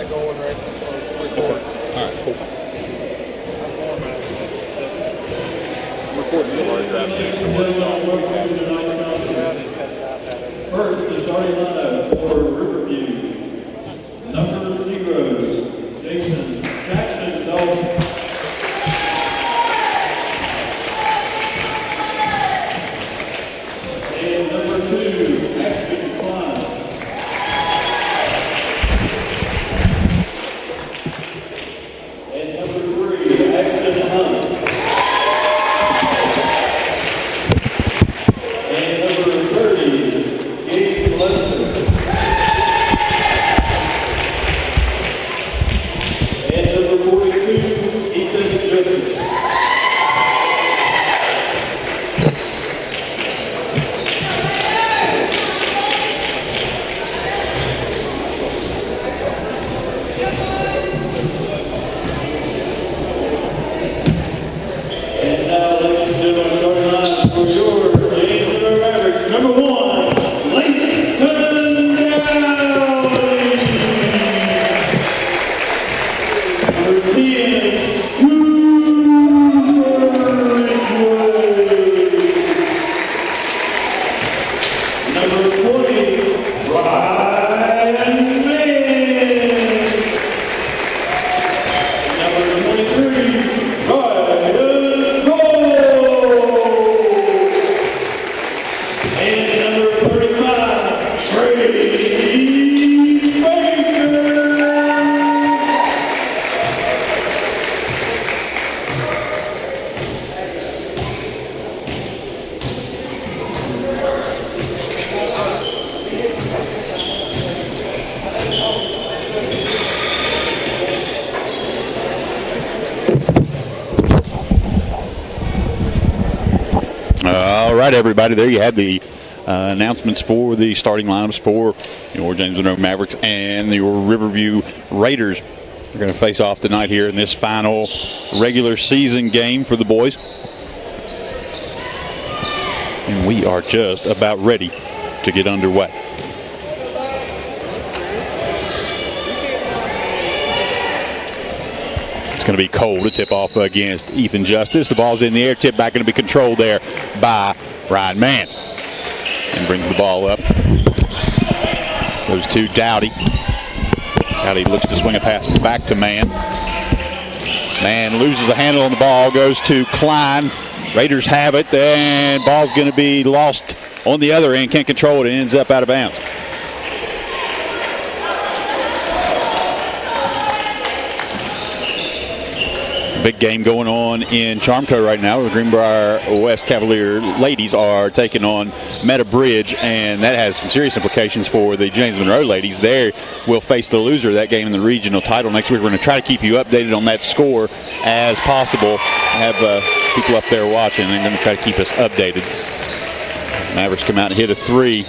it going right now. Recording. All right, cool. Recording the hard drive too, so First, the starting lineup for Riverview. Number 0, Jackson Dalton. And number 2, Ashton Klein. And number 3, Ashton Hunt. And number 30, Gabe Lester. And number 42, Ethan Joseph. And now, ladies and gentlemen, starting line for your James Mavericks. Number 1, Leighton Dowling. Number 10, Cooper Ridgeway. Number 20, Ryan Mann. Number 23, Ryan Cole. And number 35, Trey Baker. All right, everybody. There you have the announcements for the starting lineups for your James Monroe Mavericks and your Riverview Raiders. We're going to face off tonight here in this final regular season game for the boys. And we are just about ready to get underway. It's going to be Cole to tip off against Ethan Justice. The ball's in the air, tip back, going to be controlled there by Ryan Mann. And brings the ball up. Goes to Dowdy. Dowdy looks to swing a pass back to Mann. Mann loses the handle on the ball, goes to Klein. Raiders have it, and ball's going to be lost on the other end. Can't control it, it ends up out of bounds. Big game going on in Charmco right now. The Greenbrier West Cavalier ladies are taking on Meta Bridge, and that has some serious implications for the James Monroe ladies. There will face the loser of that game in the regional title next week. We're going to try to keep you updated on that score as possible. Have people up there watching, and they're going to try to keep us updated. Mavericks come out and hit a 3.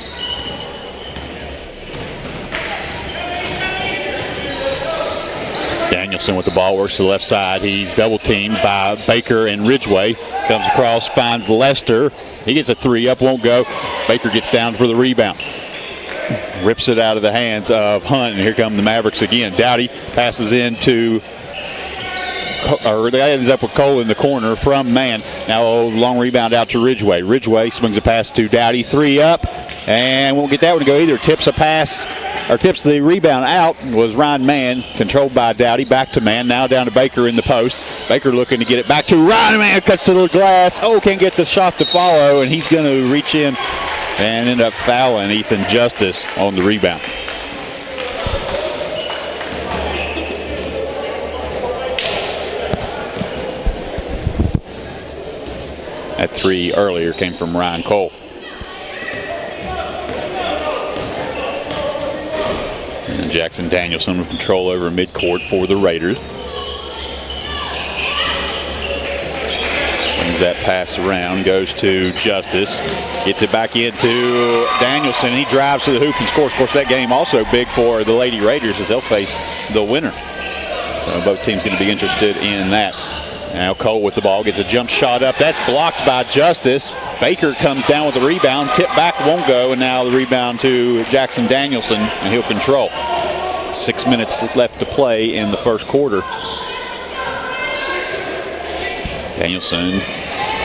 Danielson with the ball, works to the left side. He's double teamed by Baker and Ridgeway. Comes across, finds Lester. He gets a 3 up, won't go. Baker gets down for the rebound. Rips it out of the hands of Hunt, and here come the Mavericks again. Dowdy passes into, or they ends up with Cole in the corner from Mann. Now a long rebound out to Ridgeway. Ridgeway swings a pass to Dowdy, 3 up, and won't get that one to go either. Tips a pass, or tips the rebound out, was Ryan Mann, controlled by Dowdy. Back to Mann, now down to Baker in the post. Baker looking to get it back to Ryan Mann, cuts to the glass. Oh, can't get the shot to follow, and he's going to reach in and end up fouling Ethan Justice on the rebound. That 3 earlier came from Ryan Cole. And Jackson Danielson with control over midcourt for the Raiders. Brings that pass around, goes to Justice. Gets it back into Danielson. He drives to the hoop and scores. Of course, that game also big for the Lady Raiders as they'll face the winner. So both teams going to be interested in that. Now Cole with the ball, gets a jump shot up. That's blocked by Justice. Baker comes down with the rebound. Tip back, won't go. And now the rebound to Jackson Danielson, and he'll control. 6 minutes left to play in the first quarter. Danielson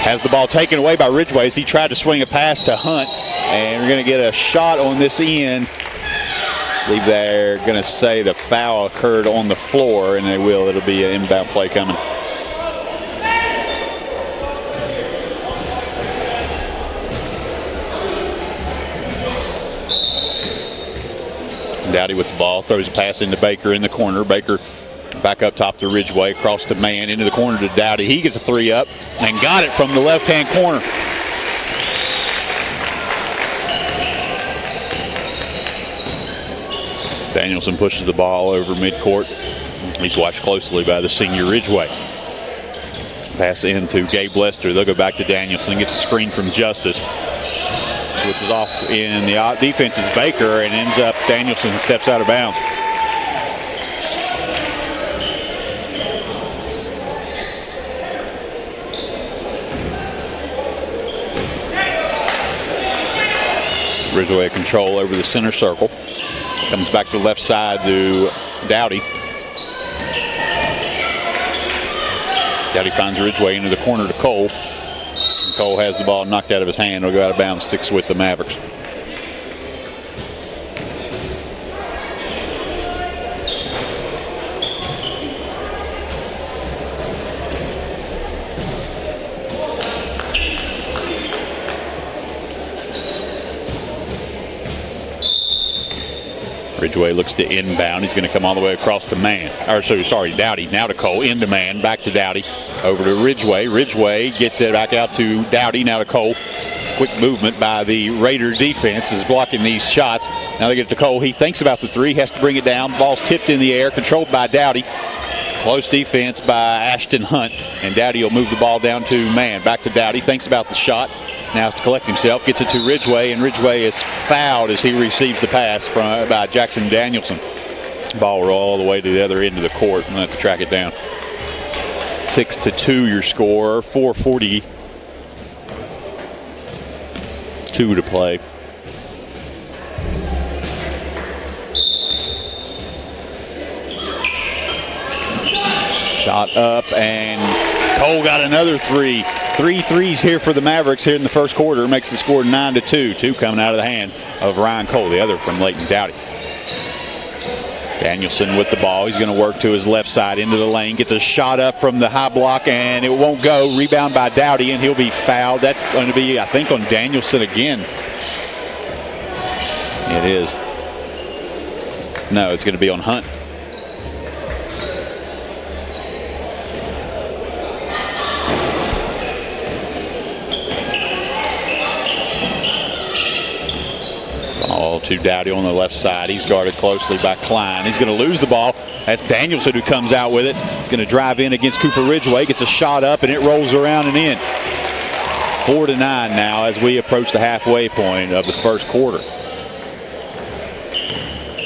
has the ball taken away by Ridgeway as he tried to swing a pass to Hunt. And we're going to get a shot on this end. I believe they're going to say the foul occurred on the floor, and they will. It'll be an inbound play coming. Dowdy with the ball, throws a pass into Baker in the corner. Baker back up top to Ridgeway, across the man, into the corner to Dowdy. He gets a three up and got it from the left-hand corner. Danielson pushes the ball over midcourt. He's watched closely by the senior Ridgeway. Pass into Gabe Lester. They'll go back to Danielson. Gets a screen from Justice. Switches off in the defense is Baker, and ends up Danielson steps out of bounds. Ridgeway control over the center circle. Comes back to the left side to Dowdy. Dowdy finds Ridgeway into the corner to Cole. And Cole has the ball knocked out of his hand. It'll go out of bounds, sticks with the Mavericks. Ridgeway looks to inbound. He's going to come all the way across to Dowdy. Now to Cole, into man, back to Dowdy, over to Ridgeway. Ridgeway gets it back out to Dowdy, now to Cole. Quick movement by the Raider defense is blocking these shots. Now they get to Cole. He thinks about the three, has to bring it down. Ball's tipped in the air, controlled by Dowdy. Close defense by Ashton Hunt, and Dowdy will move the ball down to man. Back to Dowdy, thinks about the shot. Now has to collect himself, gets it to Ridgeway, and Ridgeway is fouled as he receives the pass by Jackson Danielson. Ball roll all the way to the other end of the court, and have to track it down. 6-2 your score, 4:42 to play. Shot up, and Cole got another three. 3 threes here for the Mavericks here in the first quarter. Makes the score 9-2. Two coming out of the hands of Ryan Cole, the other from Leighton Dowdy. Danielson with the ball. He's going to work to his left side into the lane. Gets a shot up from the high block, and it won't go. Rebound by Dowdy, and he'll be fouled. That's going to be, I think, on Danielson again. It is. No, it's going to be on Hunt. Ball to Dowdy on the left side. He's guarded closely by Klein. He's going to lose the ball. That's Danielson who comes out with it. He's going to drive in against Cooper Ridgeway. Gets a shot up, and it rolls around and in. 4-9 now as we approach the halfway point of the first quarter.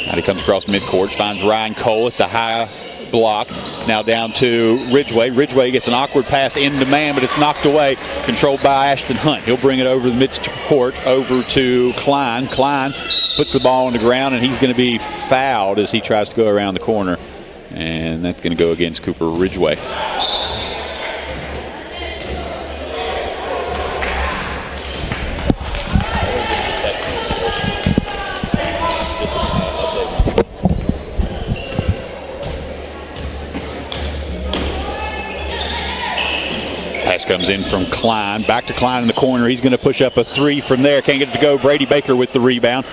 Now he comes across midcourt, finds Ryan Cole at the high block. Now down to Ridgeway. Ridgeway gets an awkward pass into man, but it's knocked away. Controlled by Ashton Hunt. He'll bring it over the midcourt, over to Klein. Klein puts the ball on the ground, and he's going to be fouled as he tries to go around the corner. And that's going to go against Cooper Ridgeway. Pass comes in from Klein. Back to Klein in the corner. He's going to push up a three from there. Can't get it to go. Brady Baker with the rebound.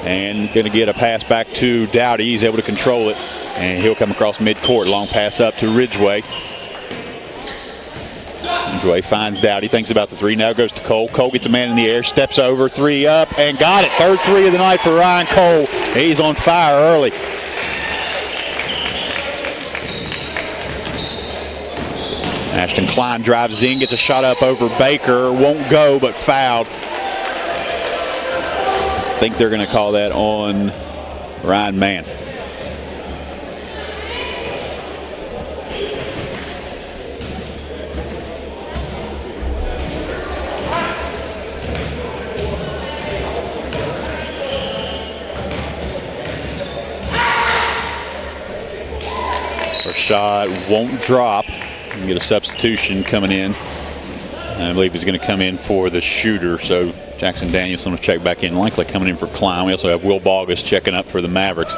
And going to get a pass back to Dowdy. He's able to control it. And he'll come across midcourt. Long pass up to Ridgeway. Ridgeway finds Dowdy. Thinks about the three. Now goes to Cole. Cole gets a man in the air. Steps over. Three up. And got it. Third three of the night for Ryan Cole. He's on fire early. Ashton Klein drives in, gets a shot up over Baker. Won't go, but fouled. I think they're going to call that on Ryan Mann. shot won't drop. We get a substitution coming in. And I believe he's going to come in for the shooter. So Jackson Danielson will check back in, likely coming in for Klein. We also have Will Bogus checking up for the Mavericks.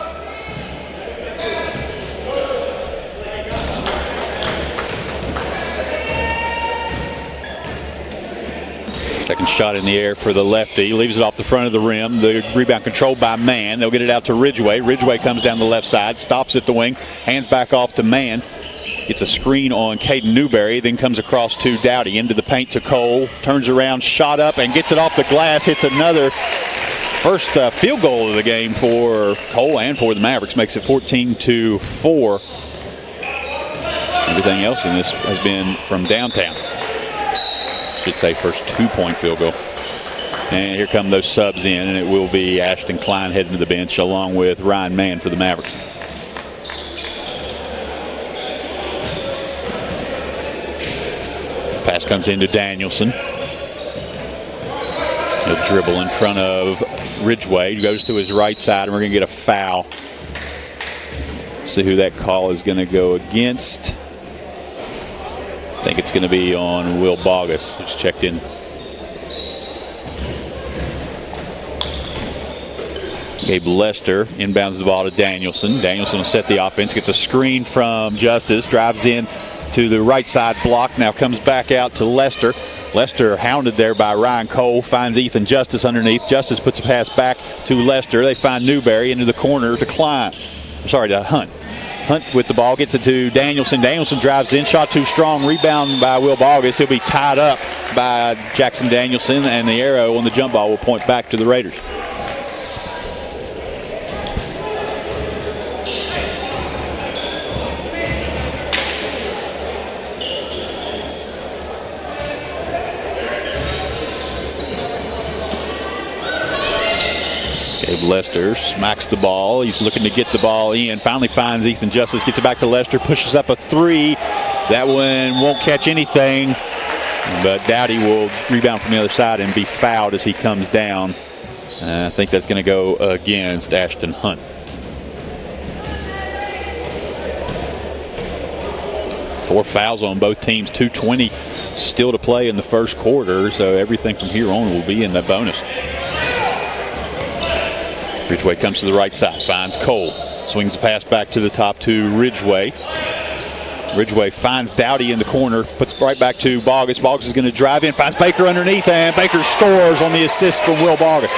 Second shot in the air for the lefty. Leaves it off the front of the rim. The rebound controlled by Mann. They'll get it out to Ridgway. Ridgway comes down the left side, stops at the wing, hands back off to Mann. Gets a screen on Caden Newberry, then comes across to Dowdy, into the paint to Cole, turns around, shot up, and gets it off the glass, hits another. First field goal of the game for Cole and for the Mavericks, makes it 14-4. Everything else in this has been from downtown. Should say first 2-point field goal. And here come those subs in, and it will be Ashton Klein heading to the bench along with Ryan Mann for the Mavericks. Pass comes into Danielson. He'll dribble in front of Ridgway. Goes to his right side, and we're going to get a foul. See who that call is going to go against. I think it's going to be on Will Bogus, who's checked in. Gabe Lester inbounds the ball to Danielson. Danielson will set the offense, gets a screen from Justice, drives in to the right side block, now comes back out to Lester. Lester hounded there by Ryan Cole, finds Ethan Justice underneath. Justice puts a pass back to Lester. They find Newberry into the corner to Klein. Sorry, to Hunt. Hunt with the ball, gets it to Danielson. Danielson drives in, shot too strong, rebound by Will Bogus. He'll be tied up by Jackson Danielson, and the arrow on the jump ball will point back to the Raiders. Lester smacks the ball. He's looking to get the ball in. Finally finds Ethan Justice. Gets it back to Lester. Pushes up a three. That one won't catch anything. But Dowdy will rebound from the other side and be fouled as he comes down. I think that's going to go against Ashton Hunt. Four fouls on both teams. 2:20 still to play in the first quarter. So everything from here on will be in the bonus. Ridgway comes to the right side, finds Cole. Swings the pass back to the top to Ridgway. Ridgway finds Dowdy in the corner, puts it right back to Bogus. Bogus is going to drive in, finds Baker underneath, and Baker scores on the assist from Will Bogus.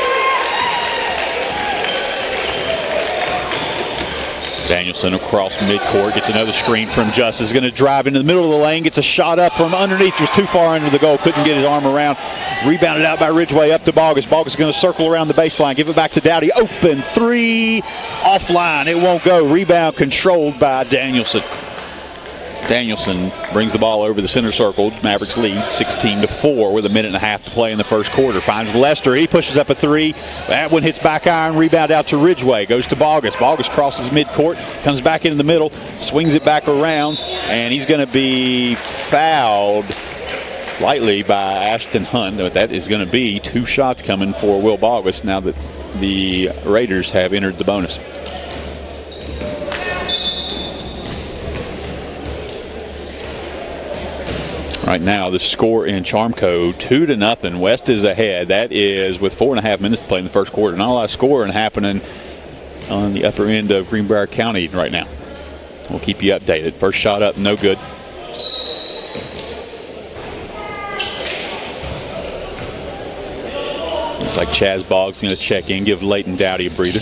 Danielson across midcourt, gets another screen from Justice. Is going to drive into the middle of the lane, gets a shot up from underneath. Was too far under the goal, couldn't get his arm around. Rebounded out by Ridgway up to Bogus. Bogus is going to circle around the baseline, give it back to Dowdy. Open three, offline. It won't go. Rebound controlled by Danielson. Danielson brings the ball over the center circle. Mavericks lead 16-4 with a minute and a half to play in the first quarter. Finds Lester. He pushes up a three. That one hits back iron. Rebound out to Ridgway. Goes to Bogus. Bogus crosses midcourt. Comes back into the middle. Swings it back around. And he's going to be fouled lightly by Ashton Hunt. That is going to be two shots coming for Will Bogus now that the Raiders have entered the bonus. Right now, the score in Charmco 2-0. West is ahead. That is with 4.5 minutes to play in the first quarter. Not a lot of scoring happening on the upper end of Greenbrier County right now. We'll keep you updated. First shot up, no good. Looks like Chaz Boggs going to check in, give Leighton Dowdy a breather.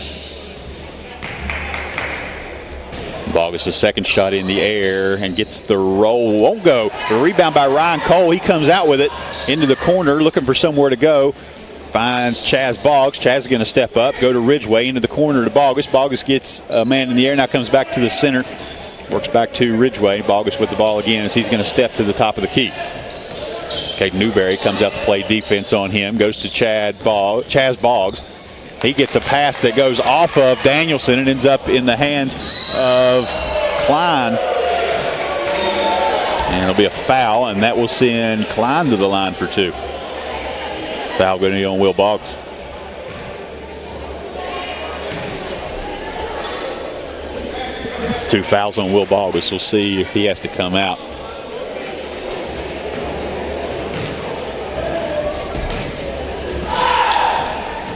Boggs' second shot in the air and gets the roll. Won't go. The rebound by Ryan Cole. He comes out with it into the corner looking for somewhere to go. Finds Chaz Boggs. Chaz is going to step up, go to Ridgway into the corner to Boggs. Boggs gets a man in the air, now comes back to the center. Works back to Ridgway. Boggs with the ball again as he's going to step to the top of the key. Caden Newberry comes out to play defense on him. Goes to Chaz Boggs. He gets a pass that goes off of Danielson and ends up in the hands of Klein. And it'll be a foul, and that will send Klein to the line for two. Foul going to be on Will Boggs. 2 fouls on Will Balgus. We'll see if he has to come out.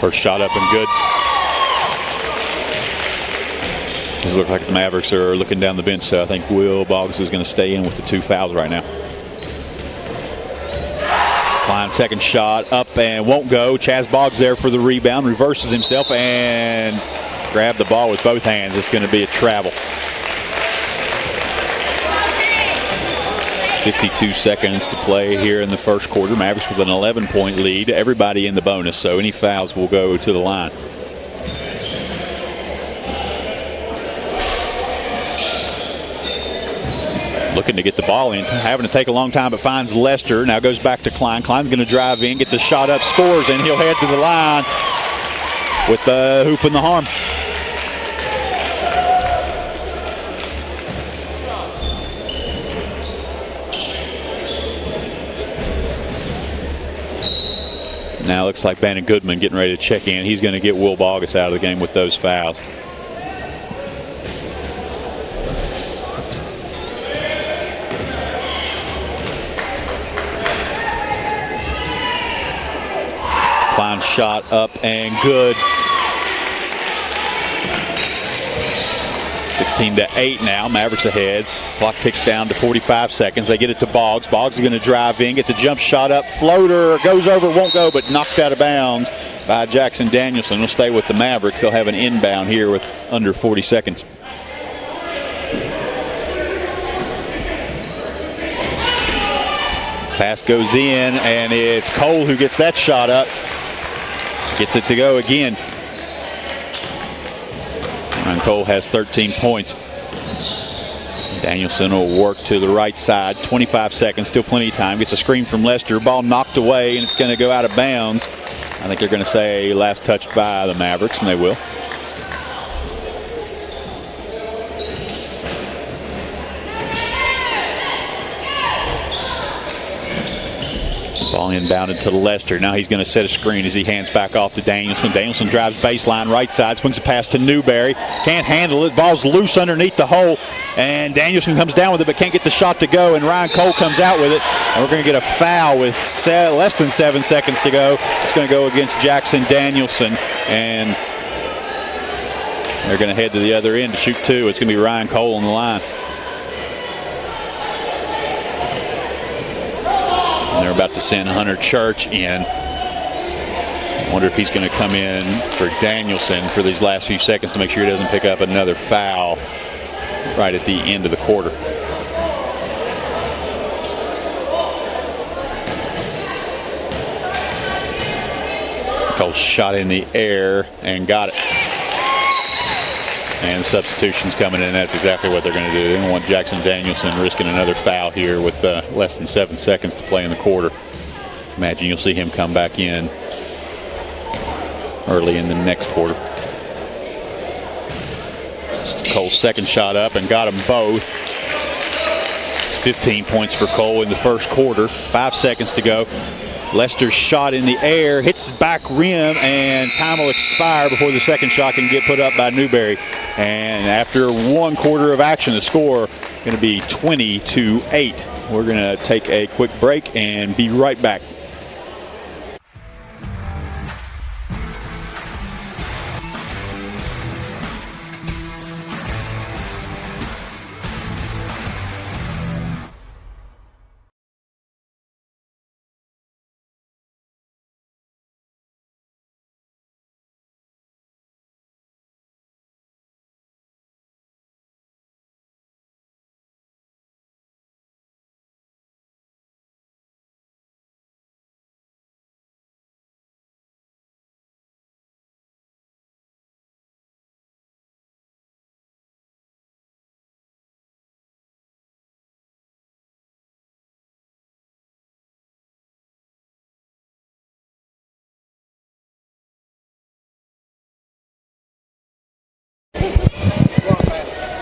First shot up and good. It looks like the Mavericks are looking down the bench, so I think Will Balgus is going to stay in with the 2 fouls right now. Klein's second shot up and won't go. Chaz Boggs there for the rebound, reverses himself and grabbed the ball with both hands. It's going to be a travel. 52 seconds to play here in the first quarter. Mavericks with an 11-point lead. Everybody in the bonus, so any fouls will go to the line. Looking to get the ball in, having to take a long time, but finds Lester. Now goes back to Klein. Klein's going to drive in, gets a shot up, scores, and he'll head to the line with the hoop in the arm. Now looks like Bannon Goodman getting ready to check in. He's going to get Will Balgus out of the game with those fouls. Klein shot up and good. 16-8 now. Mavericks ahead. Clock ticks down to 45 seconds. They get it to Boggs. Boggs is going to drive in. Gets a jump shot up. Floater goes over. Won't go, but knocked out of bounds by Jackson Danielson. Will stay with the Mavericks. They'll have an inbound here with under 40 seconds. Pass goes in, and it's Cole who gets that shot up. Gets it to go again. And Cole has 13 points. Danielson will work to the right side. 25 seconds, still plenty of time. Gets a screen from Lester. Ball knocked away, and it's going to go out of bounds. I think they're going to say last touched by the Mavericks, and they will. Ball inbounded to Lester. Now he's going to set a screen as he hands back off to Danielson. Danielson drives baseline right side, swings a pass to Newberry. Can't handle it. Ball's loose underneath the hole, and Danielson comes down with it but can't get the shot to go, and Ryan Cole comes out with it. And we're going to get a foul with less than 7 seconds to go. It's going to go against Jackson Danielson, and they're going to head to the other end to shoot two. It's going to be Ryan Cole on the line. They're about to send Hunter Church in. I wonder if he's going to come in for Danielson for these last few seconds to make sure he doesn't pick up another foul right at the end of the quarter. Cole shot in the air and got it. And substitutions coming in. That's exactly what they're going to do. They don't want Jackson Danielson risking another foul here with less than 7 seconds to play in the quarter. Imagine you'll see him come back in early in the next quarter. Cole's second shot up and got them both. It's 15 points for Cole in the first quarter. 5 seconds to go. Lester's shot in the air, hits the back rim, and time will expire before the second shot can get put up by Newberry. And after 1 quarter of action, the score going to be 20-8. We're going to take a quick break and be right back.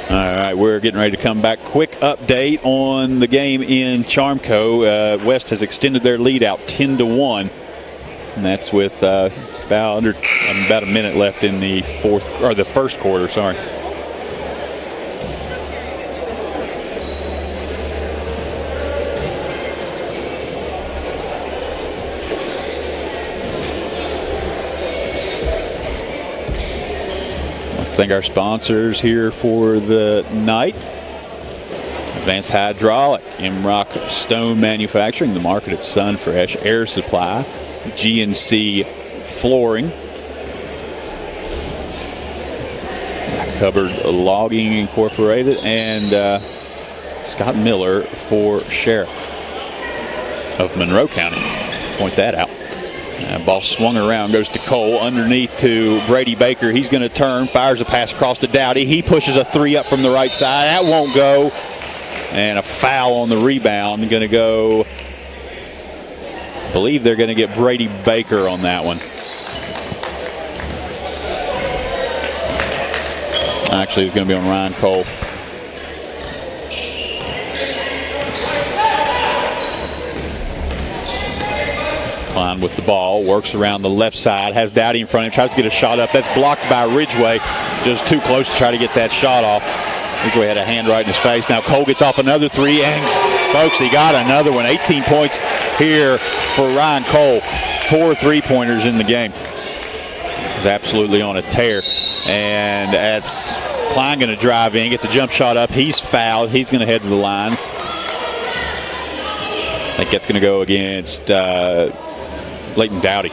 All right, we're getting ready to come back. Quick update on the game in Charmco. West has extended their lead out 10-1, and that's with about a minute left in the first quarter. Sorry. Thank our sponsors here for the night. Advanced Hydraulic, Imrock Stone Manufacturing, The Market at Sunfresh, Air Supply, GNC Flooring, Hubbard Logging Incorporated, and Scott Miller for Sheriff of Monroe County. Point that out. Ball swung around, goes to Cole, underneath to Brady Baker. He's going to turn, fires a pass across to Dowdy. He pushes a three up from the right side. That won't go. And a foul on the rebound. Going to go, I believe they're going to get Brady Baker on that one. Actually, it's going to be on Ryan Cole. Klein with the ball, works around the left side, has Dowdy in front of him, tries to get a shot up. That's blocked by Ridgway. Just too close to try to get that shot off. Ridgway had a hand right in his face. Now Cole gets off another three, and folks, he got another one. 18 points here for Ryan Cole. 4 3-pointers in the game. He's absolutely on a tear. And that's Klein going to drive in, gets a jump shot up. He's fouled. He's going to head to the line. I think that's going to go against Leighton Dowdy.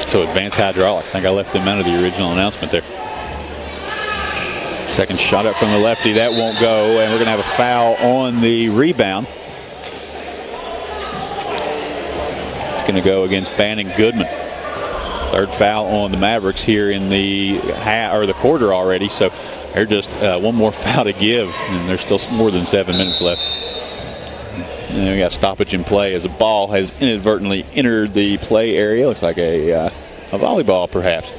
So Advanced Hydraulic. I think I left them out of the original announcement there. Second shot up from the lefty. That won't go, and we're going to have a foul on the rebound. It's going to go against Bannon Goodman. Third foul on the Mavericks here in the quarter already, so they're just one more foul to give, and there's still more than 7 minutes left. And we got stoppage in play as a ball has inadvertently entered the play area. Looks like a volleyball, perhaps.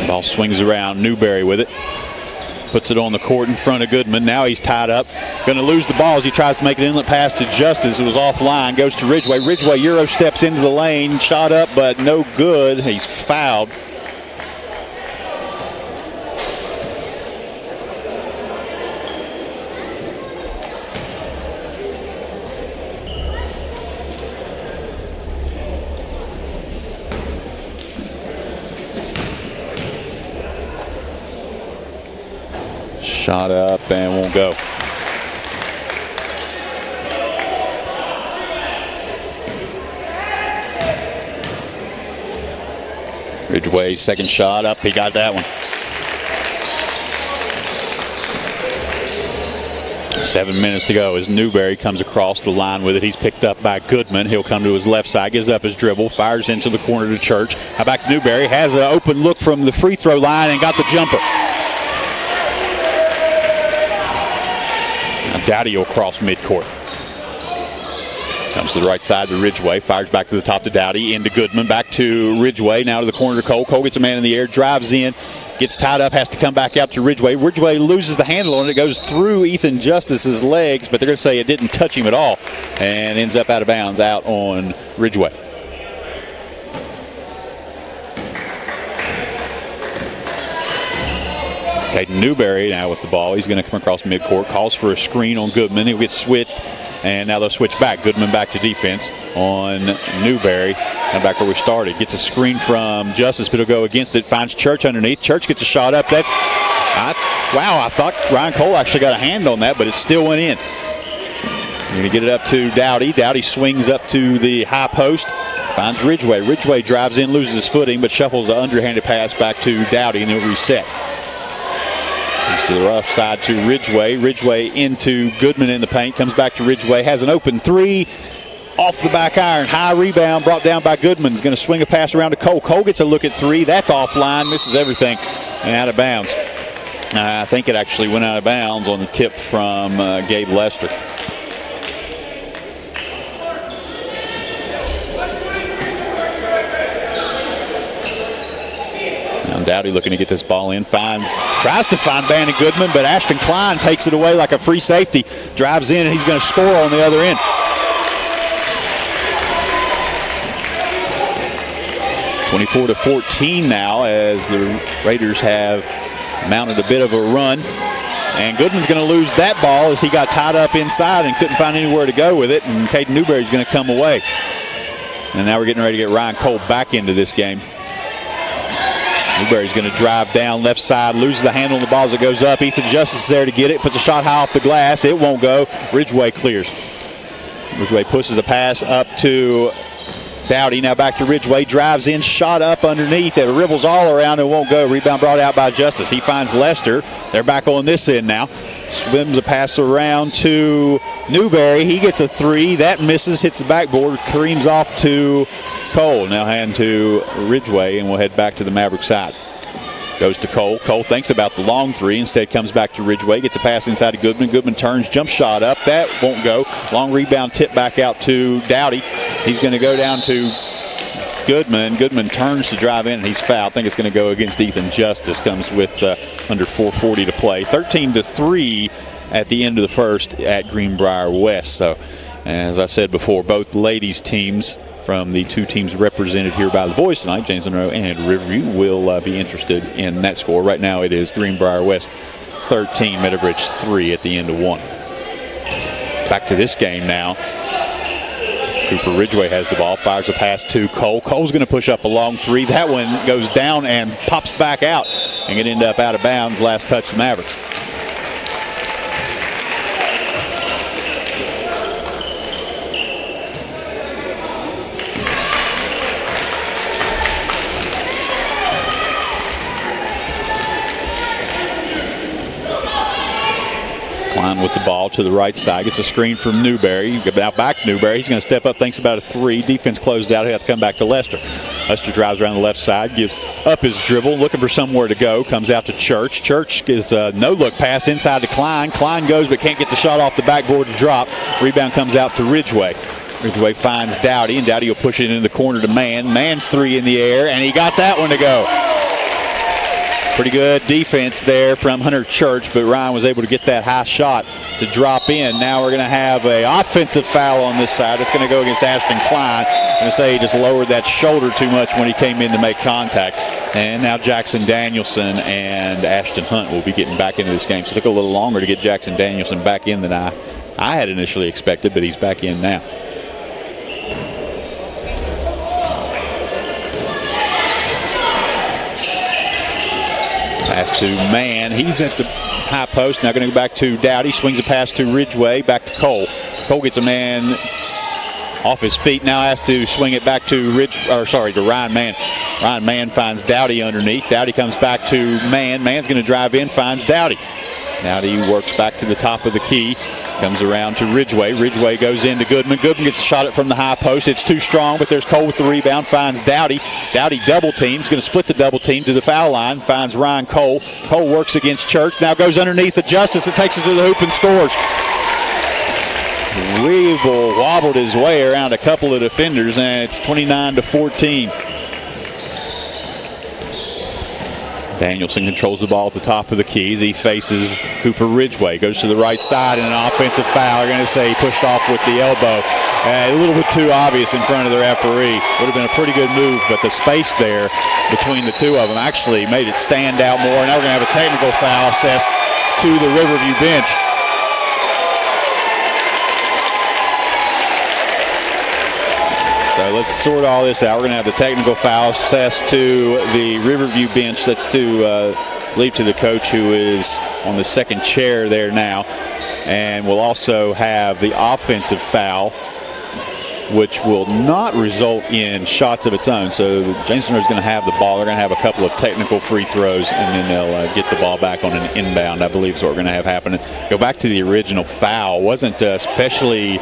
Ball swings around. Newberry with it. Puts it on the court in front of Goodman. Now he's tied up. Going to lose the ball as he tries to make an inlet pass to Justice. It was offline. Goes to Ridgway. Ridgway Euro steps into the lane. Shot up, but no good. He's fouled. Shot up and won't go. Ridgway, second shot up. He got that one. 7 minutes to go as Newberry comes across the line with it. He's picked up by Goodman. He'll come to his left side, gives up his dribble, fires into the corner to Church. Now back to Newberry. Has an open look from the free throw line and got the jumper. Dowdy will cross midcourt. Comes to the right side to Ridgway. Fires back to the top to Dowdy. Into Goodman. Back to Ridgway. Now to the corner to Cole. Cole gets a man in the air. Drives in. Gets tied up. Has to come back out to Ridgway. Ridgway loses the handle on it. It goes through Ethan Justice's legs, but they're going to say it didn't touch him at all. And ends up out of bounds out on Ridgway. Caden Newberry now with the ball. He's going to come across midcourt. Calls for a screen on Goodman. He'll get switched, and now they'll switch back. Goodman back to defense on Newberry. And back where we started. Gets a screen from Justice, but he'll go against it. Finds Church underneath. Church gets a shot up. Wow, I thought Ryan Cole actually got a hand on that, but it still went in. We're going to get it up to Dowdy. Dowdy swings up to the high post. Finds Ridgway. Ridgway drives in, loses his footing, but shuffles the underhanded pass back to Dowdy, and he'll reset. To the rough side to Ridgway. Ridgway into Goodman in the paint. Comes back to Ridgway. Has an open three. Off the back iron. High rebound brought down by Goodman. Going to swing a pass around to Cole. Cole gets a look at three. That's offline. Misses everything and out of bounds. I think it actually went out of bounds on the tip from Gabe Lester. Dowdy looking to get this ball in, tries to find Bannon Goodman, but Ashton Klein takes it away like a free safety, drives in, and he's going to score on the other end. (24-14) now, as the Raiders have mounted a bit of a run. And Goodman's going to lose that ball as he got tied up inside and couldn't find anywhere to go with it. And Caden Newberry's going to come away. And now we're getting ready to get Ryan Cole back into this game. Newberry's going to drive down left side, loses the handle on the ball as it goes up. Ethan Justice is there to get it, puts a shot high off the glass. It won't go. Ridgeway clears. Ridgeway pushes a pass up to Dowdy. Now back to Ridgeway, drives in, shot up underneath. It ribbles all around and won't go. Rebound brought out by Justice. He finds Lester. They're back on this end now. Swims a pass around to Newberry. He gets a three. That misses, hits the backboard, creams off to Cole. Now hand to Ridgeway, and we'll head back to the Maverick side. Goes to Cole. Cole thinks about the long three. Instead comes back to Ridgeway. Gets a pass inside to Goodman. Goodman turns, jump shot up. That won't go. Long rebound tip back out to Dowdy. He's going to go down to Goodman. Goodman turns to drive in, and he's fouled. I think it's going to go against Ethan Justice. Comes with under 4:40 to play. 13-3 at the end of the first at Greenbrier West. So, as I said before, both ladies teams from the two teams represented here by the boys tonight, James Monroe and Riverview, will be interested in that score. Right now it is Greenbrier West 13, Meadowbridge 3 at the end of 1. Back to this game now. Cooper Ridgeway has the ball, fires a pass to Cole. Cole's going to push up a long three. That one goes down and pops back out and it end up out of bounds. Last touch to Mavericks. Klein with the ball to the right side. Gets a screen from Newberry. Now back to Newberry. He's going to step up, thinks about a three. Defense closes out. He'll have to come back to Lester. Lester drives around the left side, gives up his dribble, looking for somewhere to go. Comes out to Church. Church gives a no-look pass inside to Klein. Klein goes but can't get the shot off the backboard to drop. Rebound comes out to Ridgeway. Ridgeway finds Dowdy, and Dowdy will push it into the corner to Mann. Mann's three in the air, and he got that one to go. Pretty good defense there from Hunter Church, but Ryan was able to get that high shot to drop in. Now we're going to have an offensive foul on this side. It's going to go against Ashton Klein. I'm going to say he just lowered that shoulder too much when he came in to make contact. And now Jackson Danielson and Ashton Hunt will be getting back into this game. So it took a little longer to get Jackson Danielson back in than I had initially expected, but he's back in now. Pass to Mann. He's at the high post. Now going to go back to Dowdy. Swings a pass to Ridgeway. Back to Cole. Cole gets a man off his feet. Now has to swing it back to Ryan Mann. Ryan Mann finds Dowdy underneath. Dowdy comes back to Mann. Mann's going to drive in, finds Dowdy. Dowdy works back to the top of the key. Comes around to Ridgeway. Ridgeway goes into Goodman. Goodman gets a shot at from the high post. It's too strong, but there's Cole with the rebound. Finds Dowdy. Dowdy double teams. Going to split the double team to the foul line. Finds Ryan Cole. Cole works against Church. Now goes underneath the Justice and takes it to the hoop and scores. Weevil wobbled his way around a couple of defenders, and it's 29-14. Danielson controls the ball at the top of the key as he faces Cooper Ridgeway. Goes to the right side and an offensive foul. They're going to say he pushed off with the elbow. A little bit too obvious in front of the referee. Would have been a pretty good move, but the space there between the two of them actually made it stand out more. Now we're going to have a technical foul assessed to the Riverview bench. So let's sort all this out. We're going to have the technical foul assessed to the Riverview bench. That's to leave to the coach, who is on the second chair there now. And we'll also have the offensive foul, which will not result in shots of its own. So Jameson is going to have the ball. They're going to have a couple of technical free throws, and then they'll get the ball back on an inbound, I believe is what we're going to have happening. Go back to the original foul. Wasn't especially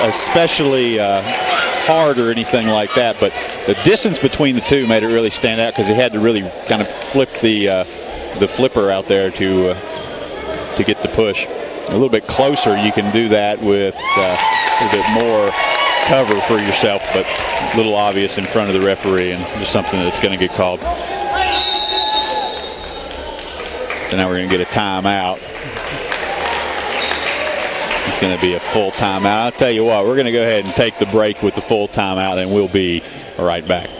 especially hard or anything like that, but the distance between the two made it really stand out because he had to really kind of flip the flipper out there to get the push. A little bit closer, you can do that with a little bit more cover for yourself, but a little obvious in front of the referee and just something that's going to get called. So now we're going to get a timeout. It's going to be a full timeout. I'll tell you what, we're going to go ahead and take the break with the full timeout, and we'll be right back.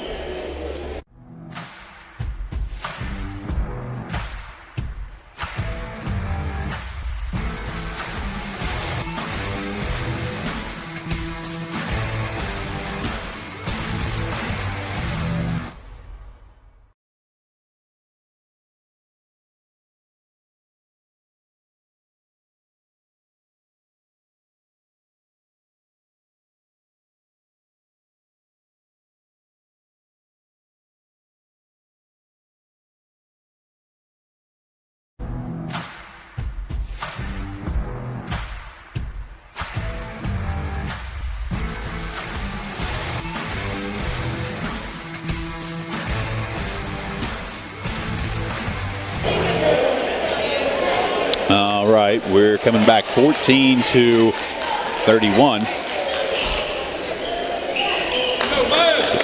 All right, we're coming back 14-31.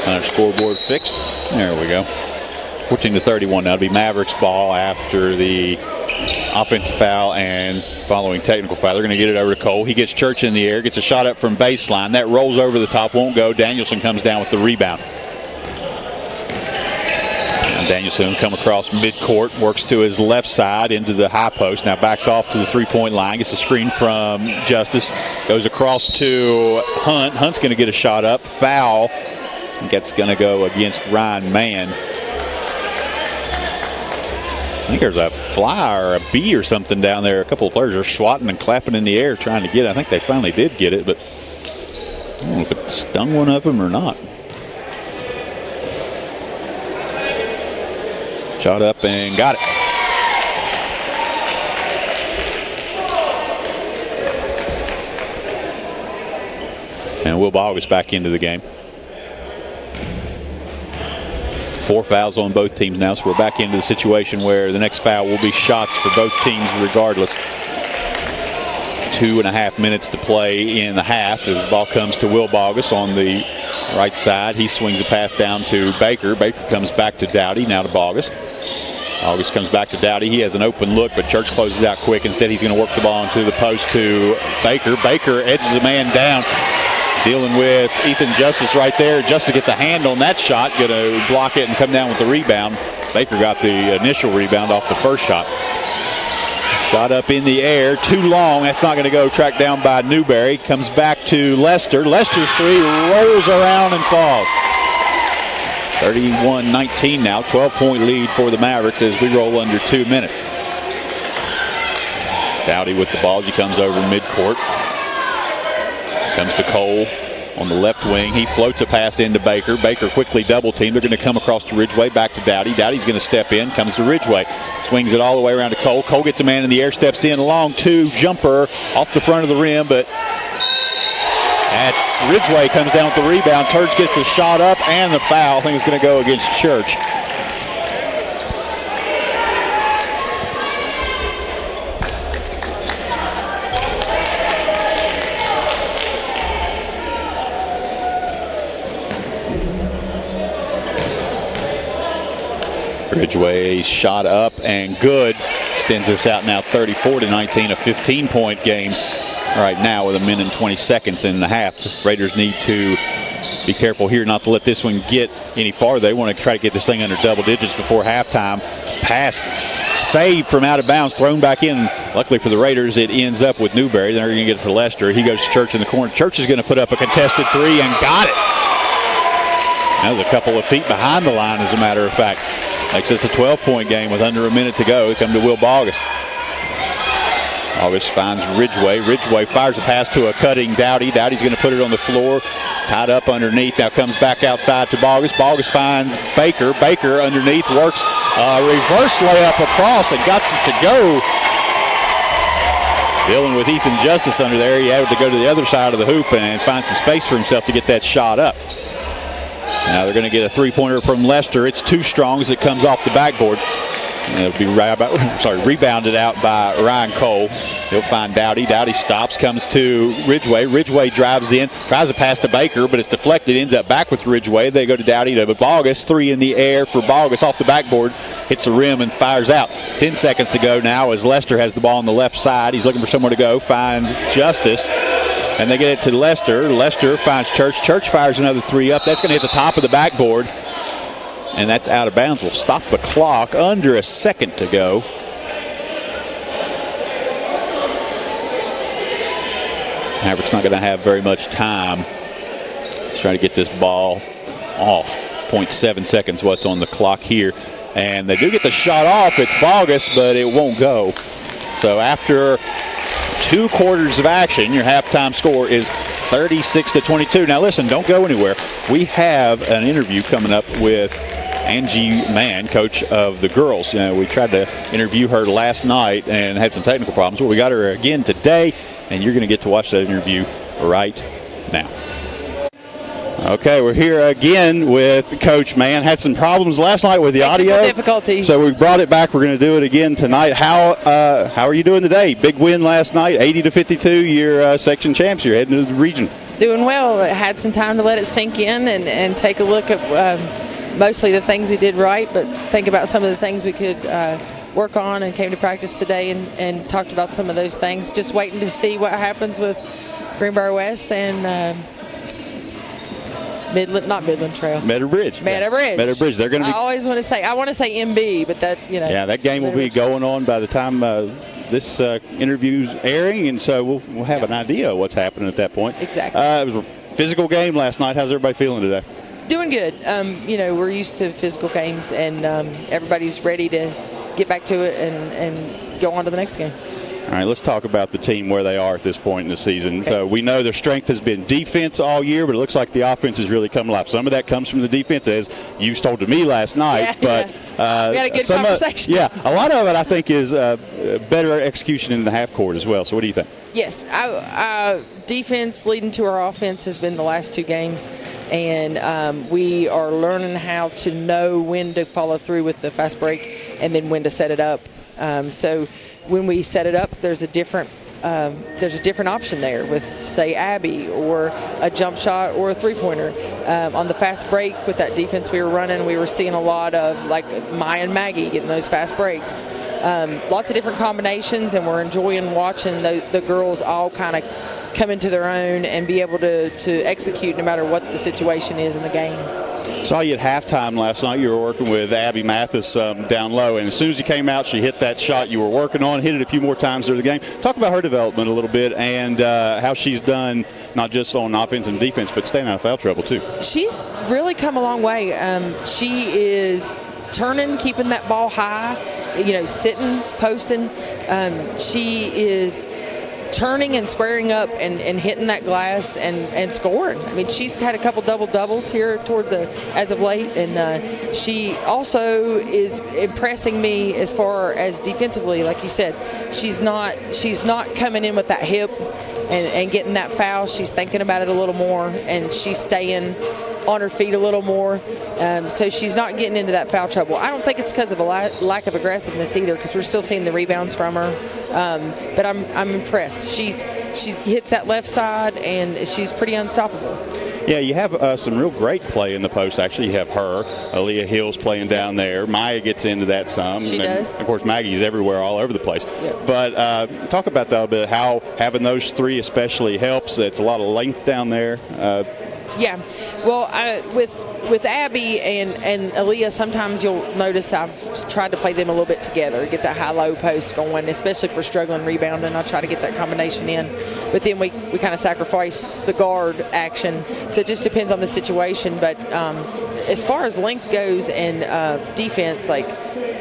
Our scoreboard fixed. There we go. 14-31. That'll be Mavericks ball after the offensive foul and following technical foul. They're going to get it over to Cole. He gets Church in the air, gets a shot up from baseline. That rolls over the top, won't go. Danielson comes down with the rebound. Danielson come across midcourt, works to his left side into the high post. Now backs off to the three-point line, gets a screen from Justice, goes across to Hunt. Hunt's going to get a shot up, foul. I think that's going to go against Ryan Mann. I think there's a fly or a bee or something down there. A couple of players are swatting and clapping in the air trying to get it. I think they finally did get it, but I don't know if it stung one of them or not. Shot up and got it. And Will Bogg is back into the game. 4 fouls on both teams now, so we're back into the situation where the next foul will be shots for both teams regardless. 2.5 minutes to play in the half as the ball comes to Will Bogus on the right side. He swings a pass down to Baker. Baker comes back to Dowdy, now to Bogus. Bogus comes back to Dowdy. He has an open look, but Church closes out quick. Instead, he's going to work the ball into the post to Baker. Baker edges a man down, dealing with Ethan Justice right there. Justice gets a hand on that shot, going to block it and come down with the rebound. Baker got the initial rebound off the first shot. Shot up in the air, too long. That's not going to go. Tracked down by Newberry. Comes back to Lester. Lester's three rolls around and falls. 31-19 now. 12-point lead for the Mavericks as we roll under 2 minutes. Dowdy with the ball as he comes over midcourt. Comes to Cole on the left wing. He floats a pass into Baker. Baker quickly double teamed. They're going to come across to Ridgeway. Back to Dowdy. Dowdy's going to step in. Comes to Ridgeway. Swings it all the way around to Cole. Cole gets a man in the air. Steps in. Long two. Jumper off the front of the rim. But that's Ridgeway comes down with the rebound. Turge gets the shot up and the foul. I think it's going to go against Church. Ridgeway shot up and good. Extends us out now 34-19, a 15-point game right now with 1 minute and 20 seconds in the half. The Raiders need to be careful here not to let this one get any farther. They want to try to get this thing under double digits before halftime. Pass saved from out of bounds, thrown back in. Luckily for the Raiders, it ends up with Newberry. They're going to get it to Lester. He goes to Church in the corner. Church is going to put up a contested three and got it. That was a couple of feet behind the line, as a matter of fact. Makes this a 12-point game with under a minute to go. Come to Will Bogus. Bogus finds Ridgeway. Ridgeway fires a pass to a cutting Dowdy. Dowdy's going to put it on the floor. Tied up underneath. Now comes back outside to Bogus. Bogus finds Baker. Baker underneath works a reverse layup across and got it to go. Dealing with Ethan Justice under there. He had to go to the other side of the hoop and find some space for himself to get that shot up. Now they're going to get a three-pointer from Lester. It's too strong as it comes off the backboard. It'll be rebounded out by Ryan Cole. He'll find Dowdy. Dowdy stops, comes to Ridgeway. Ridgeway drives in, tries to pass to Baker, but it's deflected, ends up back with Ridgeway. They go to Dowdy to Bogus. 3 in the air for Bogus off the backboard. Hits the rim and fires out. 10 seconds to go now as Lester has the ball on the left side. He's looking for somewhere to go, finds Justice. And they get it to Lester. Lester finds Church. Church fires another 3 up. That's going to hit the top of the backboard. And that's out of bounds. We'll stop the clock. Under a second to go. Maverick's not going to have very much time. Let's try to get this ball off. 0.7 seconds what's on the clock here. And they do get the shot off. It's Bogus, but it won't go. So after 2 quarters of action, your halftime score is 36-22. Now listen, don't go anywhere. We have an interview coming up with Angie Mann, coach of the girls. We tried to interview her last night and had some technical problems. Well, we got her again today, and you're going to get to watch that interview right now. Okay, we're here again with Coach Mann. Had some problems last night with the audio. Difficulties. So we brought it back. We're going to do it again tonight. How are you doing today? Big win last night, 80-52. You're section champs. You're heading to the region. Doing well. Had some time to let it sink in and take a look at mostly the things we did right, but think about some of the things we could work on, and came to practice today and talked about some of those things. Just waiting to see what happens with Greenbrier West and Midland Trail. Meadow Bridge. They're going to be. I want to say MB, but that, Yeah, that game will be going on by the time this interview's airing, and so we'll have an idea of what's happening at that point. Exactly. It was a physical game last night. How's everybody feeling today? Doing good. We're used to physical games, and everybody's ready to get back to it and go on to the next game. All right, let's talk about the team, where they are at this point in the season. Okay. So we know their strength has been defense all year, but it looks like the offense has really come alive. Some of that comes from the defense, as you told to me last night. We had a good conversation. A lot of it, I think, is better execution in the half court as well. So what do you think? Yes, defense leading to our offense has been the last 2 games, and we are learning how to know when to follow through with the fast break and then when to set it up. So when we set it up, there's a different option there with, say, Abby, or a jump shot or a 3-pointer. On the fast break with that defense we were running, we were seeing a lot of, like, Maya and Maggie getting those fast breaks. Lots of different combinations, and we're enjoying watching the girls all kind of come into their own and be able to execute no matter what the situation is in the game. Saw you at halftime last night. You were working with Abby Mathis down low, and as soon as you came out, she hit that shot you were working on, hit it a few more times during the game. Talk about her development a little bit, and how she's done, not just on offense and defense, but staying out of foul trouble too. She's really come a long way. She is turning, keeping that ball high, sitting, posting. She is turning and squaring up and hitting that glass and scoring. I mean, she's had a couple double-doubles here as of late, and she also is impressing me as far as defensively. Like you said, she's not coming in with that hip and getting that foul. She's thinking about it a little more, and she's staying on her feet a little more, so she's not getting into that foul trouble. I don't think it's because of a lack of aggressiveness either, because we're still seeing the rebounds from her. But I'm impressed. She hits that left side, and she's pretty unstoppable. Yeah, you have some real great play in the post. Actually, you have her, Aaliyah Hill's playing down there. Maya gets into that some. She does. Of course, Maggie's everywhere, all over the place. Yep. But talk about that a bit, how having those 3 especially helps. It's a lot of length down there. Yeah, well, with Abby and Aaliyah, sometimes you'll notice I've tried to play them a little bit together, get that high-low post going, especially for struggling rebounding. I'll try to get that combination in. But then we kind of sacrifice the guard action. So it just depends on the situation. But as far as length goes and defense, like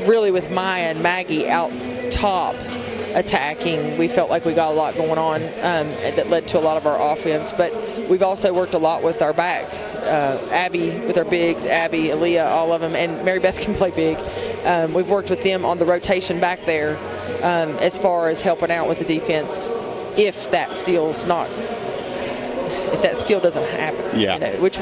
really with Maya and Maggie out top attacking, we felt like we got a lot going on that led to a lot of our offense. But we've also worked a lot with our back. Abby with our bigs, Abby, Aaliyah, all of them, and Mary Beth can play big. We've worked with them on the rotation back there as far as helping out with the defense if that steal's not if that still doesn't happen. Yeah. You know, which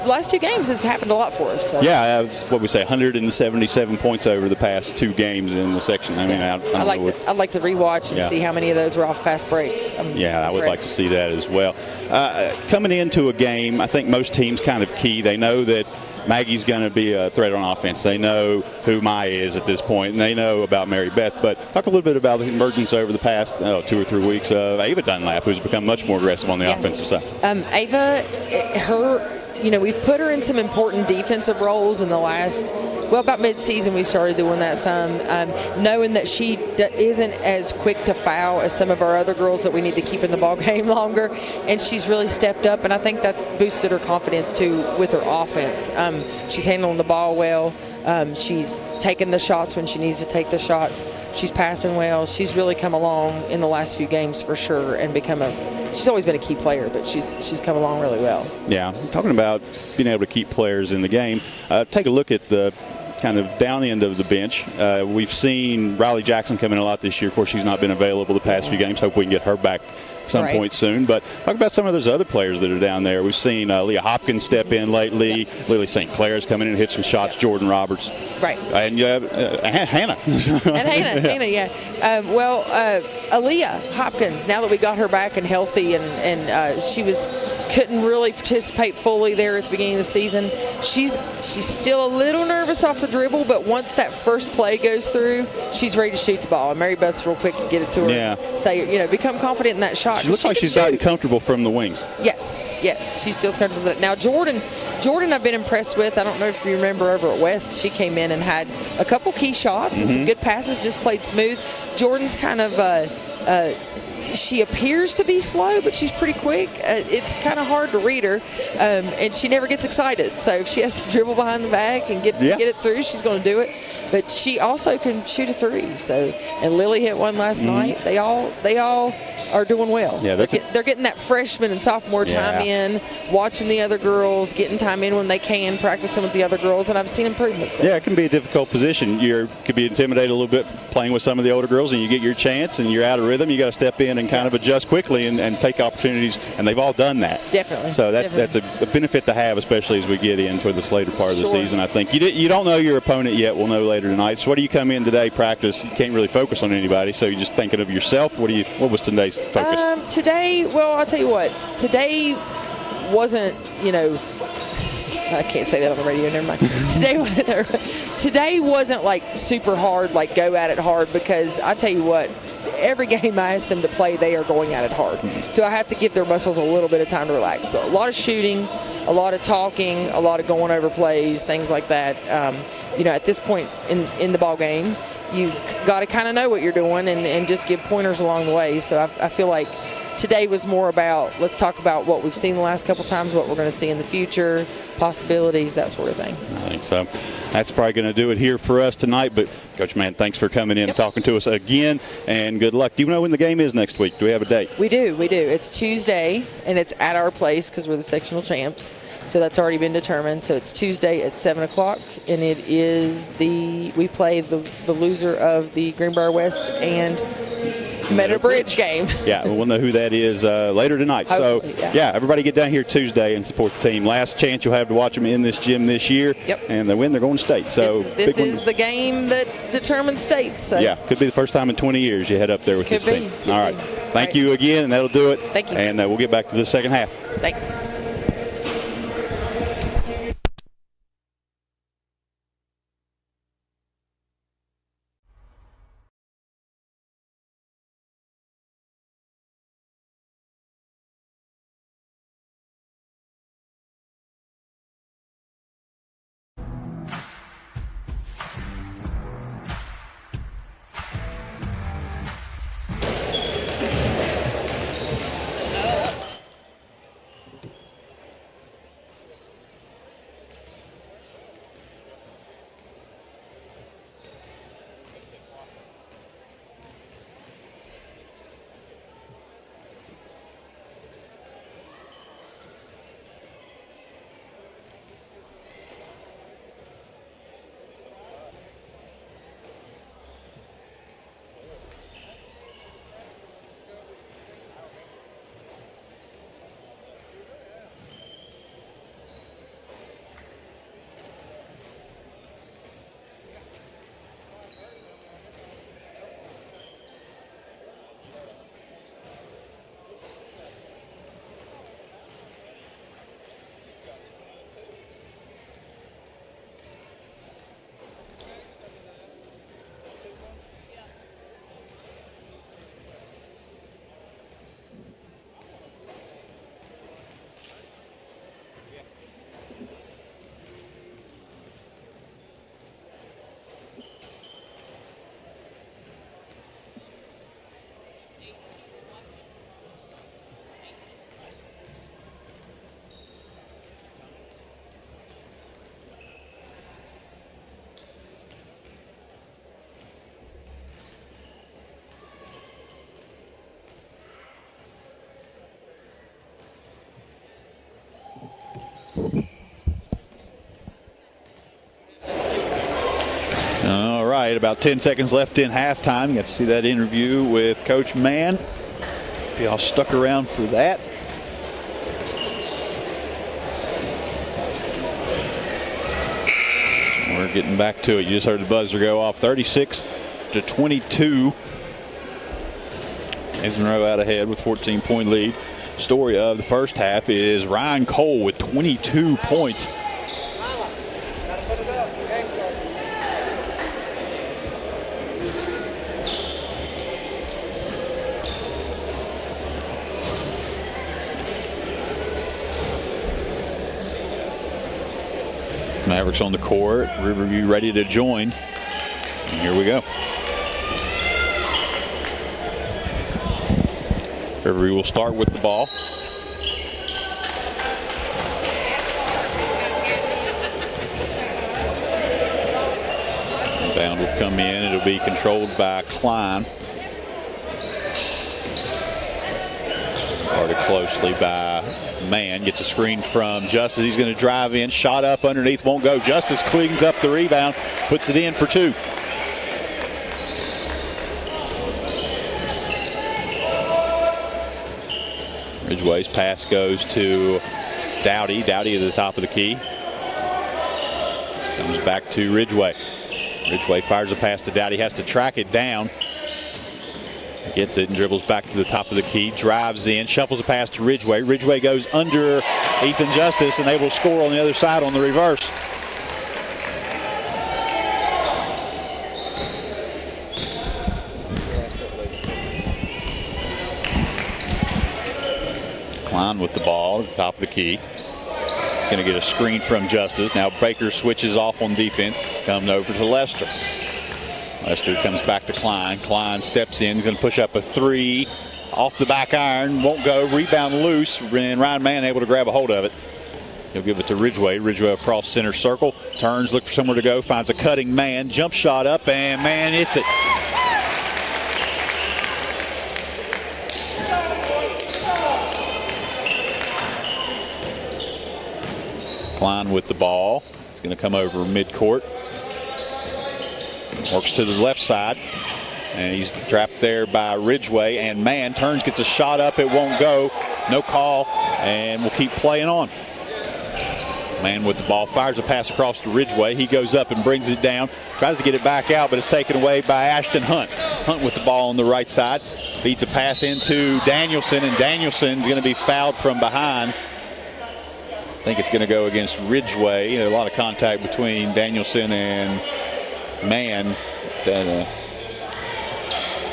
last 2 games has happened a lot for us. So. Yeah, what we say, 177 points over the past 2 games in the section. I mean, I'd like to rewatch and see how many of those were off fast breaks. I would like to see that as well. Coming into a game, I think most teams kind of key. They know that Maggie's going to be a threat on offense. They know who Maya is at this point, and they know about Mary Beth. But talk a little bit about the emergence over the past 2 or 3 weeks of Ava Dunlap, who's become much more aggressive on the offensive side. Ava, we've put her in some important defensive roles in the last, about mid-season we started doing that some, knowing that she isn't as quick to foul as some of our other girls that we need to keep in the ball game longer, and she's really stepped up, and I think that's boosted her confidence too with her offense. She's handling the ball well. She's taking the shots when she needs to take the shots. She's passing well. She's really come along in the last few games for sure and she's always been a key player, but she's come along really well. Yeah, talking about being able to keep players in the game, take a look at the kind of down end of the bench. We've seen Riley Jackson come in a lot this year. Of course, she's not been available the past few games. Hope we can get her back some point soon. But talk about some of those other players that are down there. We've seen Leah Hopkins step in lately. Lily St. Clair's coming in and hit some shots. Jordan Roberts. Right. And Hannah. Hannah, yeah. Aaliyah Hopkins, now that we got her back and healthy and she couldn't really participate fully there at the beginning of the season. She's still a little nervous off the dribble, but once that first play goes through, she's ready to shoot the ball. And Mary Beth's real quick to get it to her. Yeah. Say, become confident in that shot. She looks like she's gotten comfortable from the wings. Yes, she feels comfortable with it. Now, Jordan, I've been impressed with. I don't know if you remember over at West, she came in and had a couple key shots and some good passes, just played smooth. Jordan's kind of she appears to be slow, but she's pretty quick. It's kind of hard to read her, and she never gets excited. So if she has to dribble behind the back and get it through, she's going to do it. But she also can shoot a 3. So, and Lily hit one last night. They all are doing well. Yeah, they're getting that freshman and sophomore time in, watching the other girls, getting time in when they can, practicing with the other girls, and I've seen improvements there. Yeah, it can be a difficult position. You could be intimidated a little bit playing with some of the older girls, and you get your chance, and you're out of rhythm. You got to step in and kind of adjust quickly and take opportunities, and they've all done that. Definitely. So that's a benefit to have, especially as we get into the later part of the season. I think you don't know your opponent yet. We'll know later tonight. So what do you come in today, practice? You can't really focus on anybody, so you're just thinking of yourself. What was today's focus? Today, I'll tell you what. Today wasn't, I can't say that on the radio. Never mind. Today wasn't like super hard, like go at it hard, because I tell you what, every game I ask them to play, they are going at it hard. So I have to give their muscles a little bit of time to relax. But a lot of shooting, a lot of talking, a lot of going over plays, things like that. At this point in the ball game, you've got to kind of know what you're doing and just give pointers along the way. So I feel like today was more about, let's talk about what we've seen the last couple times, what we're going to see in the future, possibilities, that sort of thing. I think so. That's probably going to do it here for us tonight. But, Coach Mann, thanks for coming in and talking to us again, and good luck. Do you know when the game is next week? Do we have a date? We do. It's Tuesday, and it's at our place because we're the sectional champs. So that's already been determined. So it's Tuesday at 7 o'clock, and it is we play the loser of the Greenbrier West and Meadow Bridge game. Yeah, we'll know who that is later tonight. Hopefully, so, yeah, everybody get down here Tuesday and support the team. Last chance you'll have to watch them in this gym this year. Yep. And they win, they're going to state. So this is the game that determines states. So. Yeah, could be the first time in 20 years you head up there with this team. All right. Thank you again, and that'll do it. Thank you. And we'll get back to the second half. Thanks. right, about 10 seconds left in halftime. You got to see that interview with Coach Mann. Y'all stuck around for that. We're getting back to it. You just heard the buzzer go off. 36-22. As Monroe out ahead with 14-point lead. Story of the first half is Ryan Cole with 22 points. Mavericks on the court. Riverview ready to join. And here we go. Riverview will start with the ball. Inbound will come in. It'll be controlled by Klein. Guarded closely by Mann. Gets a screen from Justice. He's going to drive in. Shot up underneath. Won't go. Justice cleans up the rebound. Puts it in for two. Ridgeway's pass goes to Dowdy. Dowdy at the top of the key. Comes back to Ridgeway. Ridgeway fires a pass to Dowdy. Has to track it down. Gets it and dribbles back to the top of the key. Drives in. Shuffles a pass to Ridgeway. Ridgeway goes under Ethan Justice and able to score on the other side on the reverse. Klein with the ball at the top of the key. He's going to get a screen from Justice. Now Baker switches off on defense. Comes over to Lester. Lester comes back to Klein. Klein steps in. He's going to push up a three. Off the back iron. Won't go. Rebound loose. And Ryan Mann able to grab a hold of it. He'll give it to Ridgeway. Ridgeway across center circle. Turns, look for somewhere to go. Finds a cutting Mann. Jump shot up, and Mann hits it. Klein with the ball. He's going to come over midcourt. Works to the left side. And he's trapped there by Ridgeway. And Mann turns, gets a shot up. It won't go. No call. And we'll keep playing on. Mann with the ball. Fires a pass across to Ridgeway. He goes up and brings it down. Tries to get it back out, but it's taken away by Ashton Hunt. Hunt with the ball on the right side. Feeds a pass into Danielson. And Danielson's going to be fouled from behind. I think it's going to go against Ridgeway. A lot of contact between Danielson and Mann that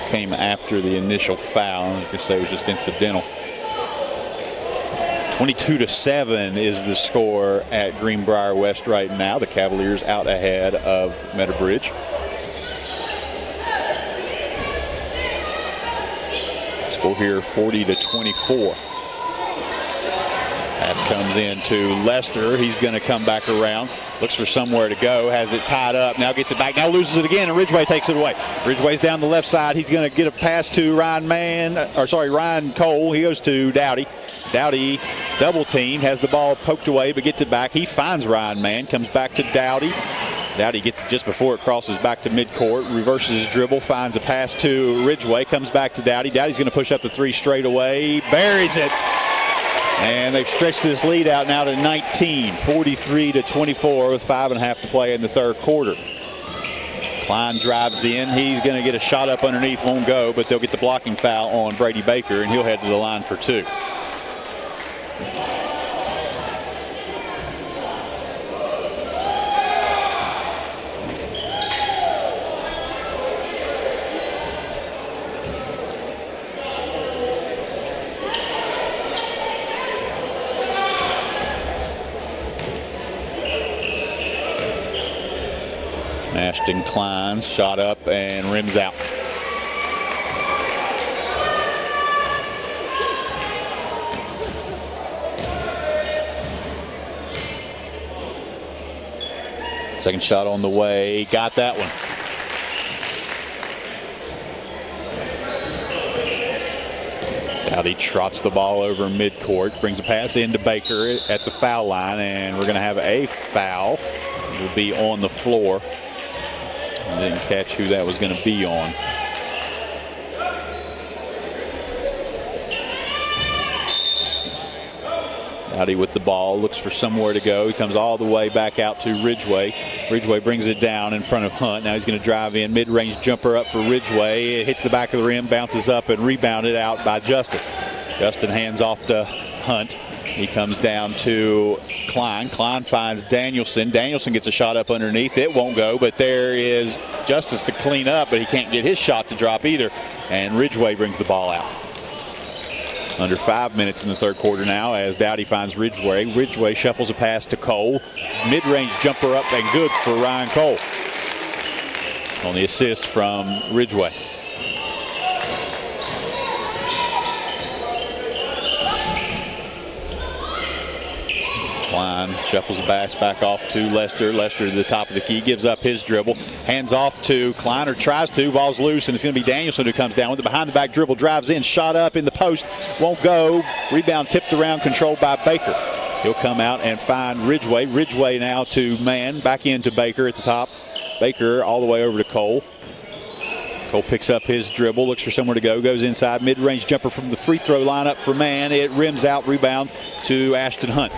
came after the initial foul. I guess that was just incidental. 22-7 is the score at Greenbrier West right now. The Cavaliers out ahead of Meadowbridge. Score here 40-24. Pass comes in to Lester. He's going to come back around. Looks for somewhere to go. Has it tied up. Now gets it back. Now loses it again, and Ridgeway takes it away. Ridgeway's down the left side. He's going to get a pass to Ryan Cole. He goes to Dowdy. Dowdy double team. Has the ball poked away, but gets it back. He finds Ryan Mann. Comes back to Dowdy. Dowdy gets it just before it crosses back to midcourt. Reverses his dribble. Finds a pass to Ridgeway. Comes back to Dowdy. Dowdy's going to push up the three straight away. Buries it. And they've stretched this lead out now to 19, 43-24 with 5.5 to play in the third quarter. Klein drives in. He's going to get a shot up underneath. Won't go, but they'll get the blocking foul on Brady Baker, and he'll head to the line for two. Ashton Klein shot up and rims out. Second shot on the way. Got that one. Dowdy trots the ball over midcourt. Brings a pass into Baker at the foul line, and we're going to have a foul. It will be on the floor Didn't catch who that was going to be on. Dowdy with the ball, looks for somewhere to go. He comes all the way back out to Ridgeway. Ridgeway brings it down in front of Hunt. Now he's going to drive in, mid-range jumper up for Ridgeway. It hits the back of the rim, bounces up, and rebounded out by Justice. Justin hands off to Hunt. He comes down to Klein. Klein finds Danielson. Danielson gets a shot up underneath. It won't go, but there is Justice to clean up, but he can't get his shot to drop either. And Ridgeway brings the ball out. Under 5 minutes in the third quarter now as Dowdy finds Ridgeway. Ridgeway shuffles a pass to Cole. Mid-range jumper up and good for Ryan Cole. On the assist from Ridgeway. Klein shuffles the pass back off to Lester. Lester to the top of the key, gives up his dribble. Hands off to Klein, or tries to. Ball's loose, and it's going to be Danielson who comes down with the behind-the-back dribble. Drives in, shot up in the post. Won't go. Rebound tipped around, controlled by Baker. He'll come out and find Ridgeway. Ridgeway now to Mann. Back into Baker at the top. Baker all the way over to Cole. Cole picks up his dribble, looks for somewhere to go, goes inside. Mid-range jumper from the free throw line up for Mann. It rims out, rebound to Ashton Hunt.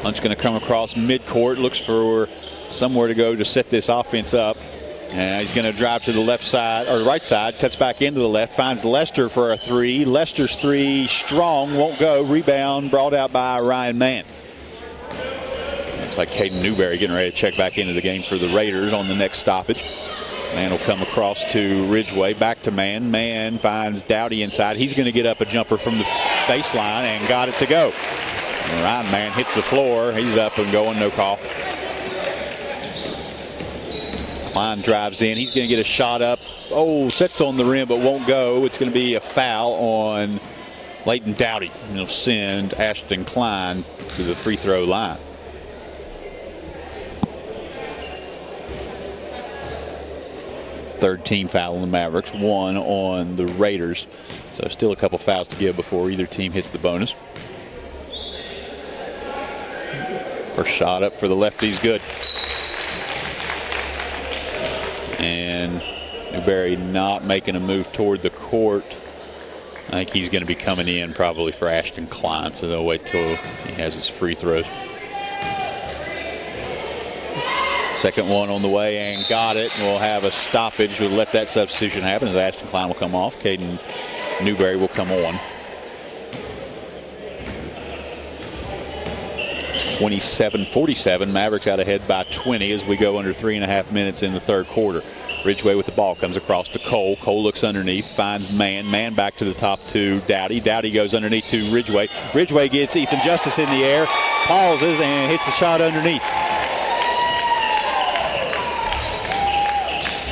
Hunt's going to come across midcourt, looks for somewhere to go to set this offense up. And he's going to drive to the left side, or the right side, cuts back into the left, finds Lester for a three. Lester's three, strong, won't go. Rebound brought out by Ryan Mann. Looks like Caden Newberry getting ready to check back into the game for the Raiders on the next stoppage. Mann will come across to Ridgeway, back to Mann. Mann finds Dowdy inside. He's going to get up a jumper from the baseline and got it to go. Ryan Mann hits the floor. He's up and going, no call. Klein drives in. He's going to get a shot up. Oh, sets on the rim but won't go. It's going to be a foul on Leighton Dowdy. And he'll send Ashton Klein to the free throw line. Third team foul on the Mavericks, one on the Raiders. So still a couple fouls to give before either team hits the bonus. First shot up for the lefties, good. And Newberry not making a move toward the court. I think he's going to be coming in probably for Ashton Klein, so they'll wait till he has his free throws. Second one on the way and got it. We'll have a stoppage. We'll let that substitution happen as Ashton Klein will come off. Caden Newberry will come on. 27-47. Mavericks out ahead by 20 as we go under 3.5 minutes in the third quarter. Ridgeway with the ball, comes across to Cole. Cole looks underneath, finds Mann. Mann back to the top to Dowdy. Dowdy goes underneath to Ridgeway. Ridgeway gets Ethan Justice in the air, pauses, and hits the shot underneath.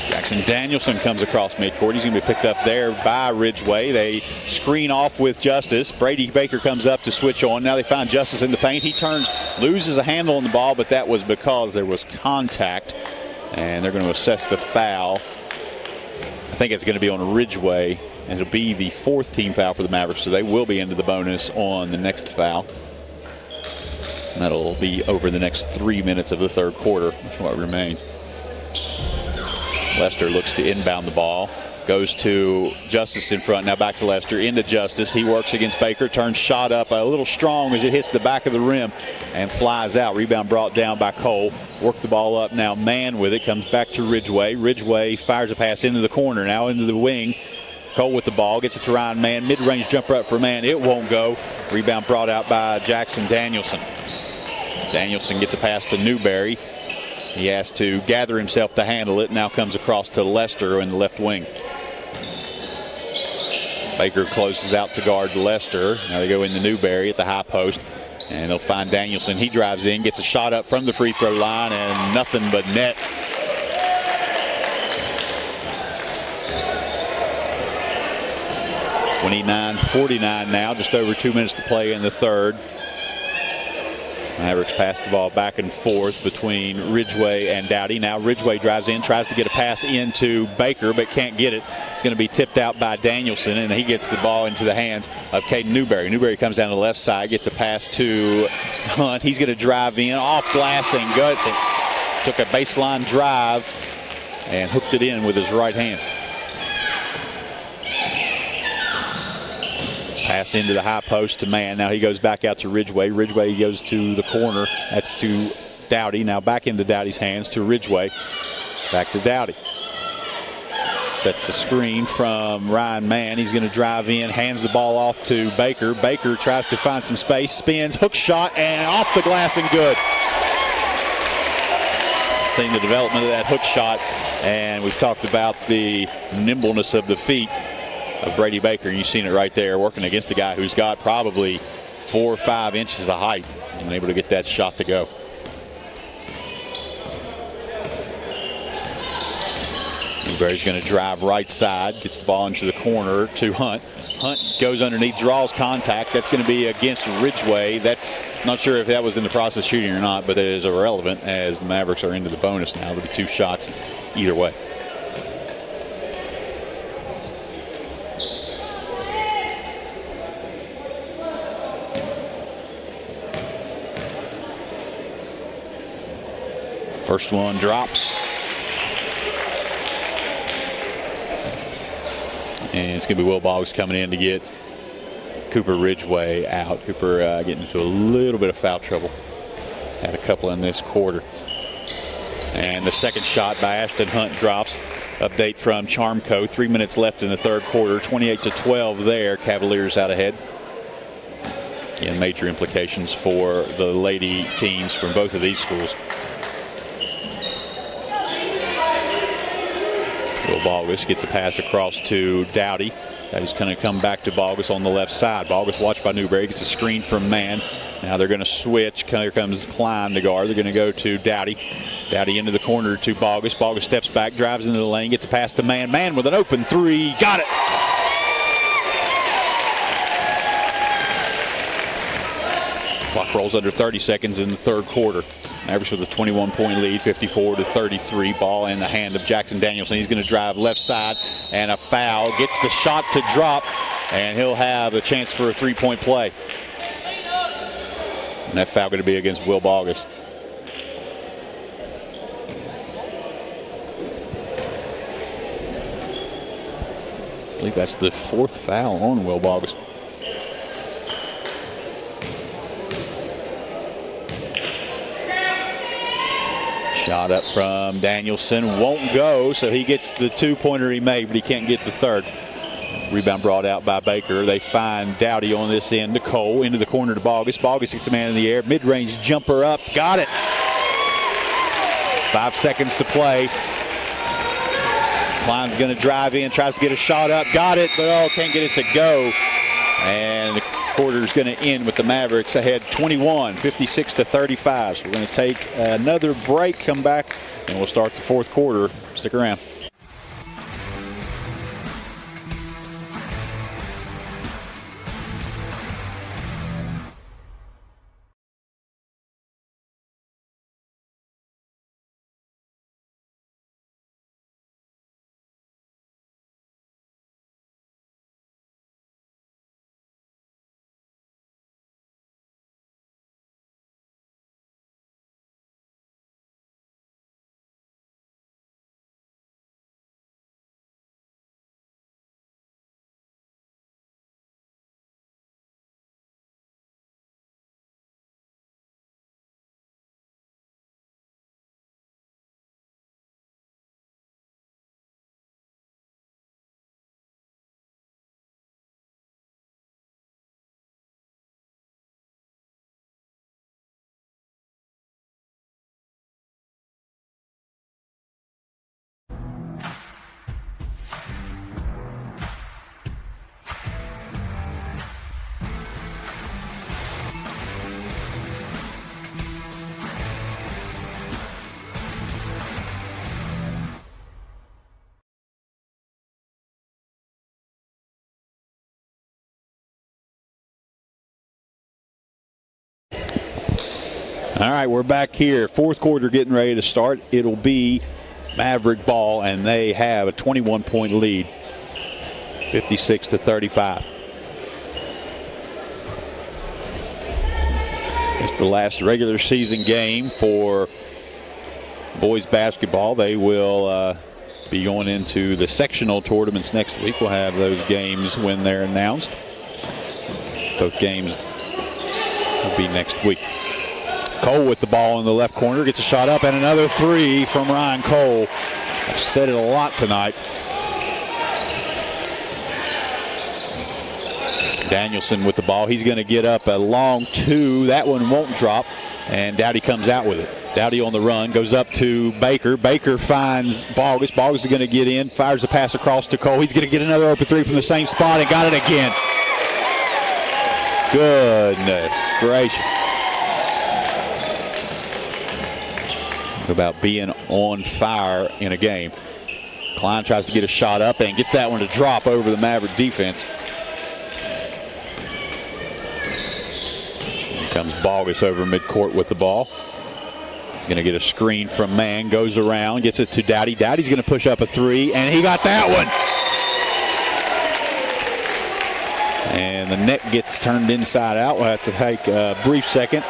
Jackson Danielson comes across midcourt. He's going to be picked up there by Ridgeway. They screen off with Justice. Brady Baker comes up to switch on. Now they find Justice in the paint. He turns, loses a handle on the ball, but that was because there was contact. And they're going to assess the foul. I think it's going to be on Ridgeway, and it'll be the fourth team foul for the Mavericks, so they will be into the bonus on the next foul. And that'll be over the next 3 minutes of the third quarter, which is what remains. Lester looks to inbound the ball. Goes to Justice in front. Now back to Lester. Into Justice. He works against Baker. Turns shot up a little strong as it hits the back of the rim and flies out. Rebound brought down by Cole. Work the ball up now. Mann with it. Comes back to Ridgeway. Ridgeway fires a pass into the corner. Now into the wing. Cole with the ball. Gets it to Ryan Mann. Mid-range jumper up for Mann. It won't go. Rebound brought out by Jackson Danielson. Danielson gets a pass to Newberry. He has to gather himself to handle it. Now comes across to Lester in the left wing. Baker closes out to guard Lester. Now they go into Newberry at the high post. And they'll find Danielson. He drives in, gets a shot up from the free throw line, and nothing but net. (29-49) now, just over 2 minutes to play in the third. Mavericks pass the ball back and forth between Ridgeway and Dowdy. Now Ridgeway drives in, tries to get a pass into Baker, but can't get it. It's going to be tipped out by Danielson, and he gets the ball into the hands of Caden Newberry. Newberry comes down the left side, gets a pass to Hunt. He's going to drive in, off glass and guts it. Took a baseline drive and hooked it in with his right hand. Pass into the high post to Mann. Now he goes back out to Ridgeway. Ridgeway goes to the corner. That's to Dowdy. Now back into Dowdy's hands to Ridgeway. Back to Dowdy. Sets a screen from Ryan Mann. He's going to drive in, hands the ball off to Baker. Baker tries to find some space, spins, hook shot, and off the glass and good. Seeing the development of that hook shot, and we've talked about the nimbleness of the feet of Brady Baker. You've seen it right there, working against a guy who's got probably 4 or 5 inches of height and able to get that shot to go. Newberry's going to drive right side, gets the ball into the corner to Hunt. Hunt goes underneath, draws contact. That's going to be against Ridgeway. That's not sure if that was in the process shooting or not, but it is irrelevant as the Mavericks are into the bonus now. There'll be 2 shots either way. First one drops. And it's going to be Will Boggs coming in to get Cooper Ridgeway out. Cooper getting into a little bit of foul trouble. Had a couple in this quarter. And the second shot by Ashton Hunt drops. Update from Charmco. 3 minutes left in the third quarter. 28-12 there. Cavaliers out ahead. And major implications for the lady teams from both of these schools. Will Bogus gets a pass across to Dowdy. Dowdy's going to come back to Bogus on the left side. Bogus watched by Newberry. Gets a screen from Mann. Now they're going to switch. Here comes Klein, the guard. They're going to go to Dowdy. Dowdy into the corner to Bogus. Bogus steps back, drives into the lane, gets a pass to Mann. Mann with an open 3. Got it. Clock rolls under 30 seconds in the third quarter. Mavericks with a 21-point lead, 54-33. Ball in the hand of Jackson Danielson. He's going to drive left side, and a foul. Gets the shot to drop, and he'll have a chance for a 3-point play. And that foul going to be against Will Bogus. I believe that's the 4th foul on Will Bogus. Shot up from Danielson, won't go, so he gets the 2-pointer he made, but he can't get the third. Rebound brought out by Baker. They find Dowdy on this end to Cole, into the corner to Bogus. Bogus gets a man in the air, mid-range jumper up, got it. 5 seconds to play. Klein's going to drive in, tries to get a shot up, got it, but can't get it to go. And the quarter's going to end with the Mavericks ahead 21, 56-35. So we're going to take another break, come back, and we'll start the fourth quarter. Stick around. All right, we're back here. Fourth quarter getting ready to start. It'll be Maverick ball, and they have a 21-point lead, 56-35. It's the last regular season game for boys basketball. They will be going into the sectional tournaments next week. We'll have those games when they're announced. Both games will be next week. Cole with the ball in the left corner, gets a shot up, and another three from Ryan Cole. I've said it a lot tonight. Danielson with the ball. He's going to get up a long two. That one won't drop, and Dowdy comes out with it. Dowdy on the run, goes up to Baker. Baker finds Bogus. Bogus is going to get in, fires the pass across to Cole. He's going to get another open three from the same spot and got it again. Goodness gracious. About being on fire in a game. Klein tries to get a shot up and gets that one to drop over the Maverick defense. Here comes Bogus over midcourt with the ball. Going to get a screen from Mann, goes around, gets it to Dowdy. Dowdy's going to push up a three, and he got that one. And the net gets turned inside out. We'll have to take a brief second.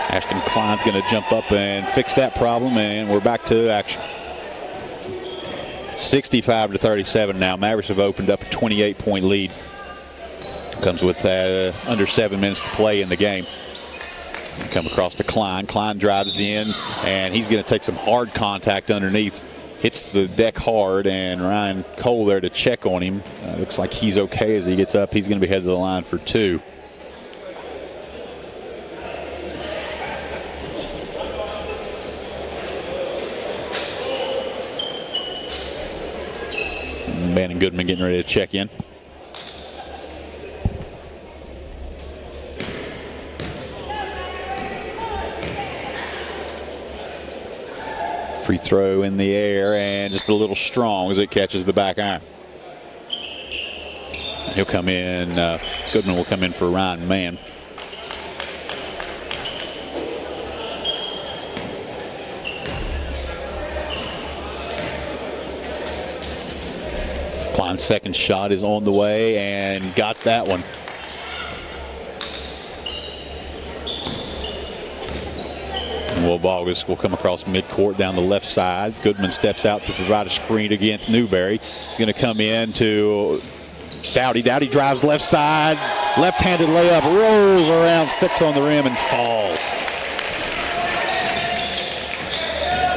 Ashton Klein's going to jump up and fix that problem, and we're back to action. 65-37 now. Mavericks have opened up a 28-point lead. Comes with under 7 minutes to play in the game. Come across to Klein. Klein drives in, and he's going to take some hard contact underneath. Hits the deck hard, and Ryan Cole there to check on him. Looks like he's okay as he gets up. He's going to be headed to the line for two. Mann and Goodman getting ready to check in. Free throw in the air and just a little strong as it catches the back iron. He'll come in. Goodman will come in for Ryan Mann. Klein's second shot is on the way and got that one. Will Bogus will come across midcourt down the left side. Goodman steps out to provide a screen against Newberry. He's going to come in to Dowdy. Dowdy drives left side. Left-handed layup, rolls around, sits on the rim, and falls.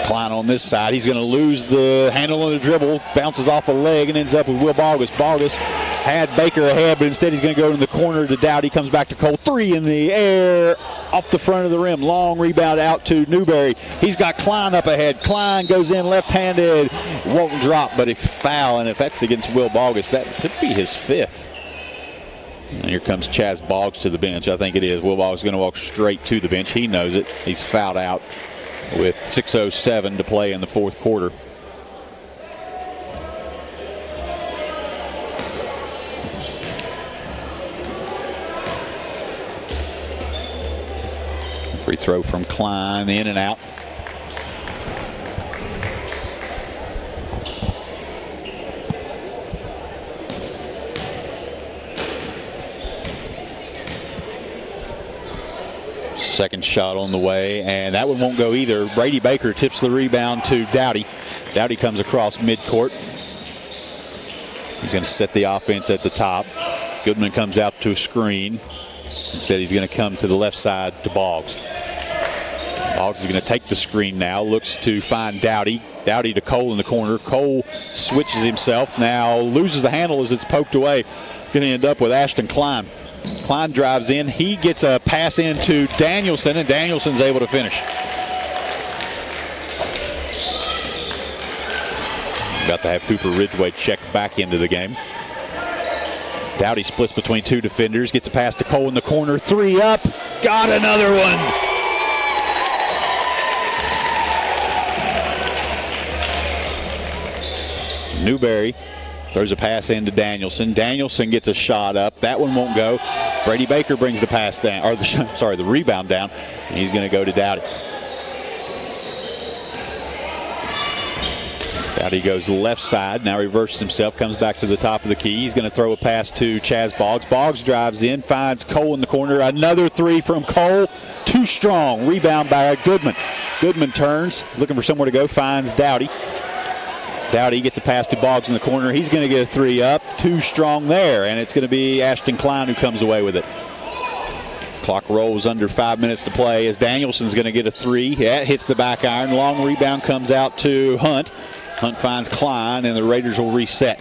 Klein on this side. He's going to lose the handle on the dribble. Bounces off a leg and ends up with Will Bogus. Bogus had Baker ahead, but instead he's going to go in the corner to Dowdy. Comes back to Cole. Three in the air off the front of the rim. Long rebound out to Newberry. He's got Klein up ahead. Klein goes in left-handed. Won't drop, but a foul, and if that's against Will Bogus, that could be his fifth. And here comes Chaz Boggs to the bench. I think it is. Will Boggs is going to walk straight to the bench. He knows it. He's fouled out with 6:07 to play in the fourth quarter. Free throw from Klein, in and out. Second shot on the way, and that one won't go either. Brady Baker tips the rebound to Dowdy. Dowdy comes across midcourt. He's going to set the offense at the top. Goodman comes out to a screen. Instead, he's going to come to the left side to Boggs. Boggs is going to take the screen now. Looks to find Dowdy. Dowdy to Cole in the corner. Cole switches himself. Now loses the handle as it's poked away. Going to end up with Ashton Klein. Klein drives in. He gets a pass into Danielson, and Danielson's able to finish. About to have Cooper Ridgway check back into the game. Dowdy splits between two defenders. Gets a pass to Cole in the corner. Three up. Got another one. Newberry throws a pass into Danielson. Danielson gets a shot up. That one won't go. Brady Baker brings the pass down, or the rebound down. And he's going to go to Dowdy. Dowdy goes left side. Now reverses himself. Comes back to the top of the key. He's going to throw a pass to Chaz Boggs. Boggs drives in. Finds Cole in the corner. Another three from Cole. Too strong. Rebound by Goodman. Goodman turns. Looking for somewhere to go. Finds Dowdy. Dowdy gets a pass to Boggs in the corner. He's going to get a 3 up. Too strong there, and it's going to be Ashton Klein who comes away with it. Clock rolls under 5 minutes to play as Danielson's going to get a 3. That hits the back iron. Long rebound comes out to Hunt. Hunt finds Klein, and the Raiders will reset.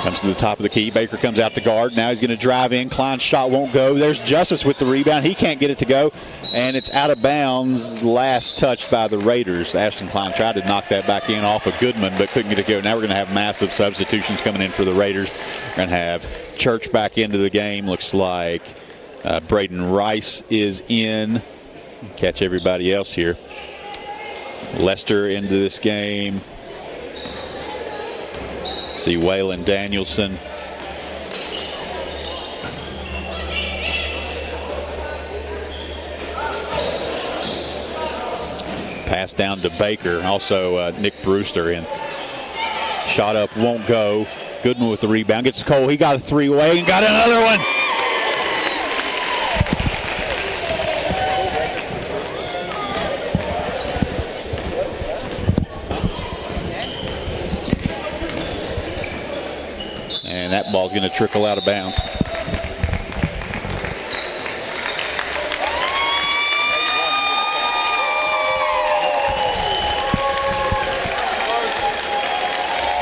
Comes to the top of the key. Baker comes out to guard. Now he's going to drive in. Klein's shot won't go. There's Justice with the rebound. He can't get it to go, and it's out of bounds. Last touched by the Raiders. Ashton Klein tried to knock that back in off of Goodman, but couldn't get it to go. Now we're going to have massive substitutions coming in for the Raiders. We're going to have Church back into the game. Looks like Braden Rice is in. Catch everybody else here. Lester into this game. See Waylon Danielson. Pass down to Baker. Also Nick Brewster in. Shot up, won't go. Goodman with the rebound. Gets Cole. He got a 3-way and got another one. And that ball's going to trickle out of bounds.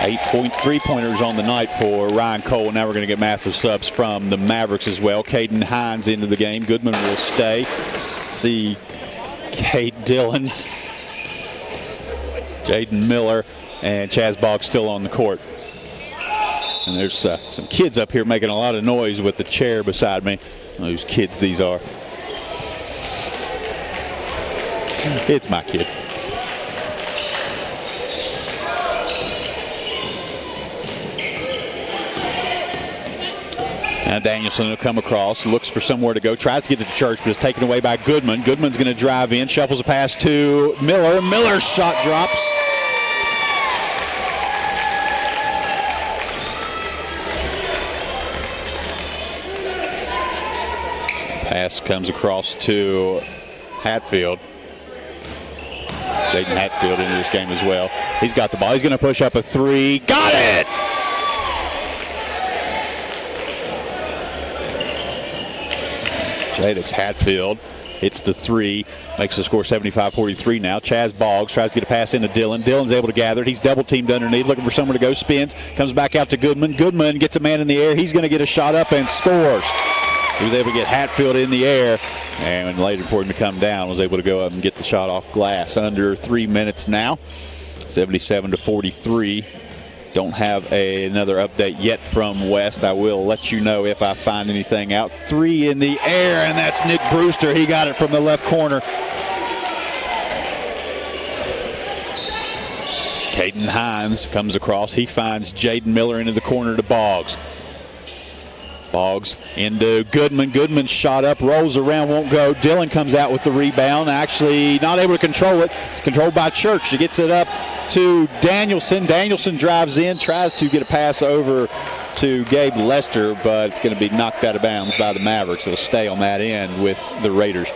Eight-point three-pointers on the night for Ryan Cole. Now we're going to get massive subs from the Mavericks as well. Caden Hines into the game. Goodman will stay. See Kate Dillon, Jaden Miller, and Chaz Boggs still on the court. And there's some kids up here making a lot of noise with the chair beside me. Whose kids these are. It's my kid. Now Danielson will come across, looks for somewhere to go, tries to get it to Church, but it's taken away by Goodman. Goodman's going to drive in, shuffles a pass to Miller. Miller's shot drops. Pass comes across to Hatfield. Jaden Hatfield into this game as well. He's got the ball. He's going to push up a 3. Got it! Jadix Hatfield hits the 3. Makes the score 75-43 now. Chaz Boggs tries to get a pass into Dillon. Dillon's able to gather it. He's double teamed underneath, looking for somewhere to go. Spins, comes back out to Goodman. Goodman gets a man in the air. He's going to get a shot up and scores. He was able to get Hatfield in the air, and later for him to come down, was able to go up and get the shot off glass. Under 3 minutes now, 77-43. Don't have another update yet from West. I will let you know if I find anything out. 3 in the air, and that's Nick Brewster. He got it from the left corner. Caden Hines comes across. He finds Jaden Miller into the corner to Boggs. Boggs into Goodman. Goodman shot up, rolls around, won't go. Dillon comes out with the rebound. Actually not able to control it. It's controlled by Church. He gets it up to Danielson. Danielson drives in, tries to get a pass over to Gabe Lester, but it's going to be knocked out of bounds by the Mavericks. It'll stay on that end with the Raiders.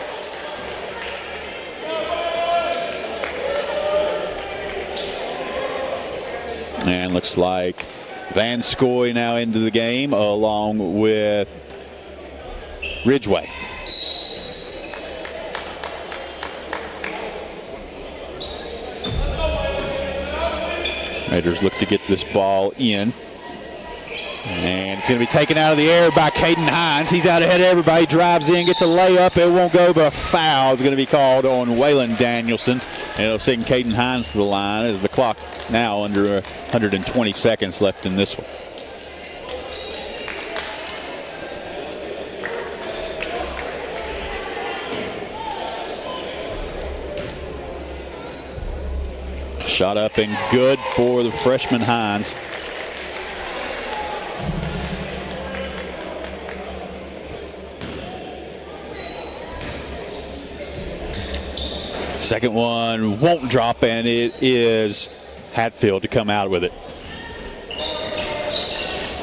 And looks like Van Scoy now into the game along with Ridgeway. Raiders look to get this ball in. And it's going to be taken out of the air by Caden Hines. He's out ahead of everybody, drives in, gets a layup. It won't go, but a foul is going to be called on Waylon Danielson. And it'll send Caden Hines to the line as the clock now under 120 seconds left in this one. Shot up and good for the freshman Hines. Second one won't drop, and it is Hatfield to come out with it.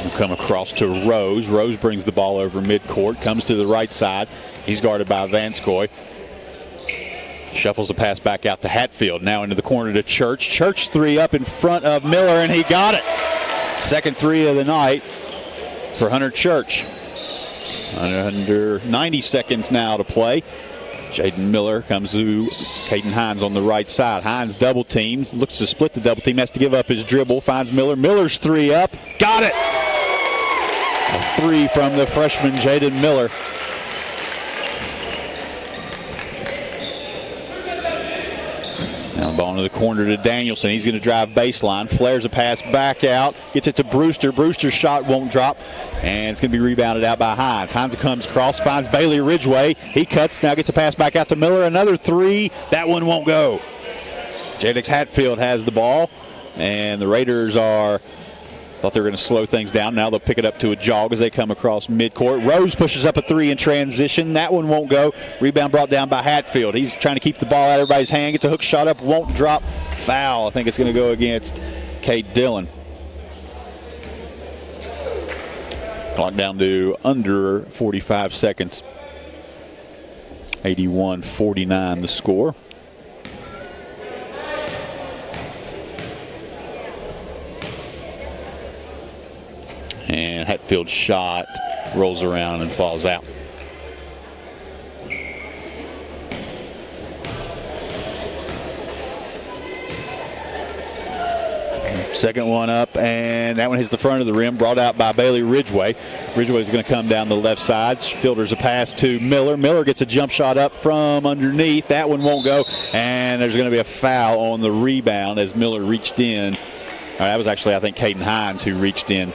We'll come across to Rose. Rose brings the ball over midcourt, comes to the right side. He's guarded by Van Scoy. Shuffles the pass back out to Hatfield. Now into the corner to Church. Church three up in front of Miller, and he got it. Second three of the night for Hunter Church. Under 90 seconds now to play. Jaden Miller comes to Caden Hines on the right side. Hines double teams, looks to split the double team, has to give up his dribble, finds Miller. Miller's three up, got it! A three from the freshman Jaden Miller. Now the ball into the corner to Danielson. He's going to drive baseline, flares a pass back out, gets it to Brewster. Brewster's shot won't drop, and it's going to be rebounded out by Hines. Hines comes across, finds Bailey Ridgeway. He cuts, now gets a pass back out to Miller. Another three. That one won't go. J-Dix Hatfield has the ball, and the Raiders thought they were going to slow things down. Now they'll pick it up to a jog as they come across midcourt. Rose pushes up a three in transition. That one won't go. Rebound brought down by Hatfield. He's trying to keep the ball out of everybody's hand. Gets a hook shot up, won't drop. Foul. I think it's going to go against Cade Dillon. Clock down to under 45 seconds. 81-49 the score. And Hatfield's shot rolls around and falls out. Second one up, and that one hits the front of the rim, brought out by Bailey Ridgeway. Ridgeway's going to come down the left side. Filters a pass to Miller. Miller gets a jump shot up from underneath. That one won't go, and there's going to be a foul on the rebound as Miller reached in. That was actually, I think, Caden Hines who reached in.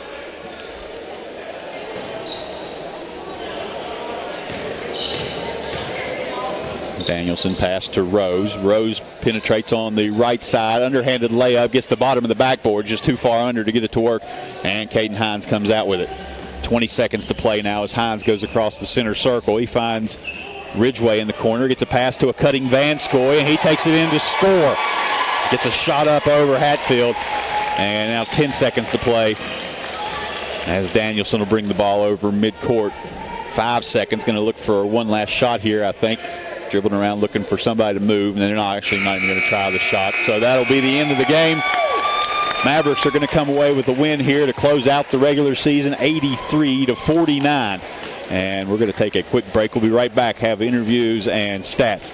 Danielson pass to Rose. Rose penetrates on the right side. Underhanded layup. Gets the bottom of the backboard. Just too far under to get it to work. And Caden Hines comes out with it. 20 seconds to play now as Hines goes across the center circle. He finds Ridgeway in the corner. Gets a pass to a cutting Van Scoy. And he takes it in to score. Gets a shot up over Hatfield. And now 10 seconds to play as Danielson will bring the ball over midcourt. 5 seconds. Going to look for one last shot here, I think. Dribbling around looking for somebody to move, and they're not even going to try the shot. So that'll be the end of the game. Mavericks are going to come away with a win here to close out the regular season, 83-49. And we're going to take a quick break. We'll be right back, have interviews and stats.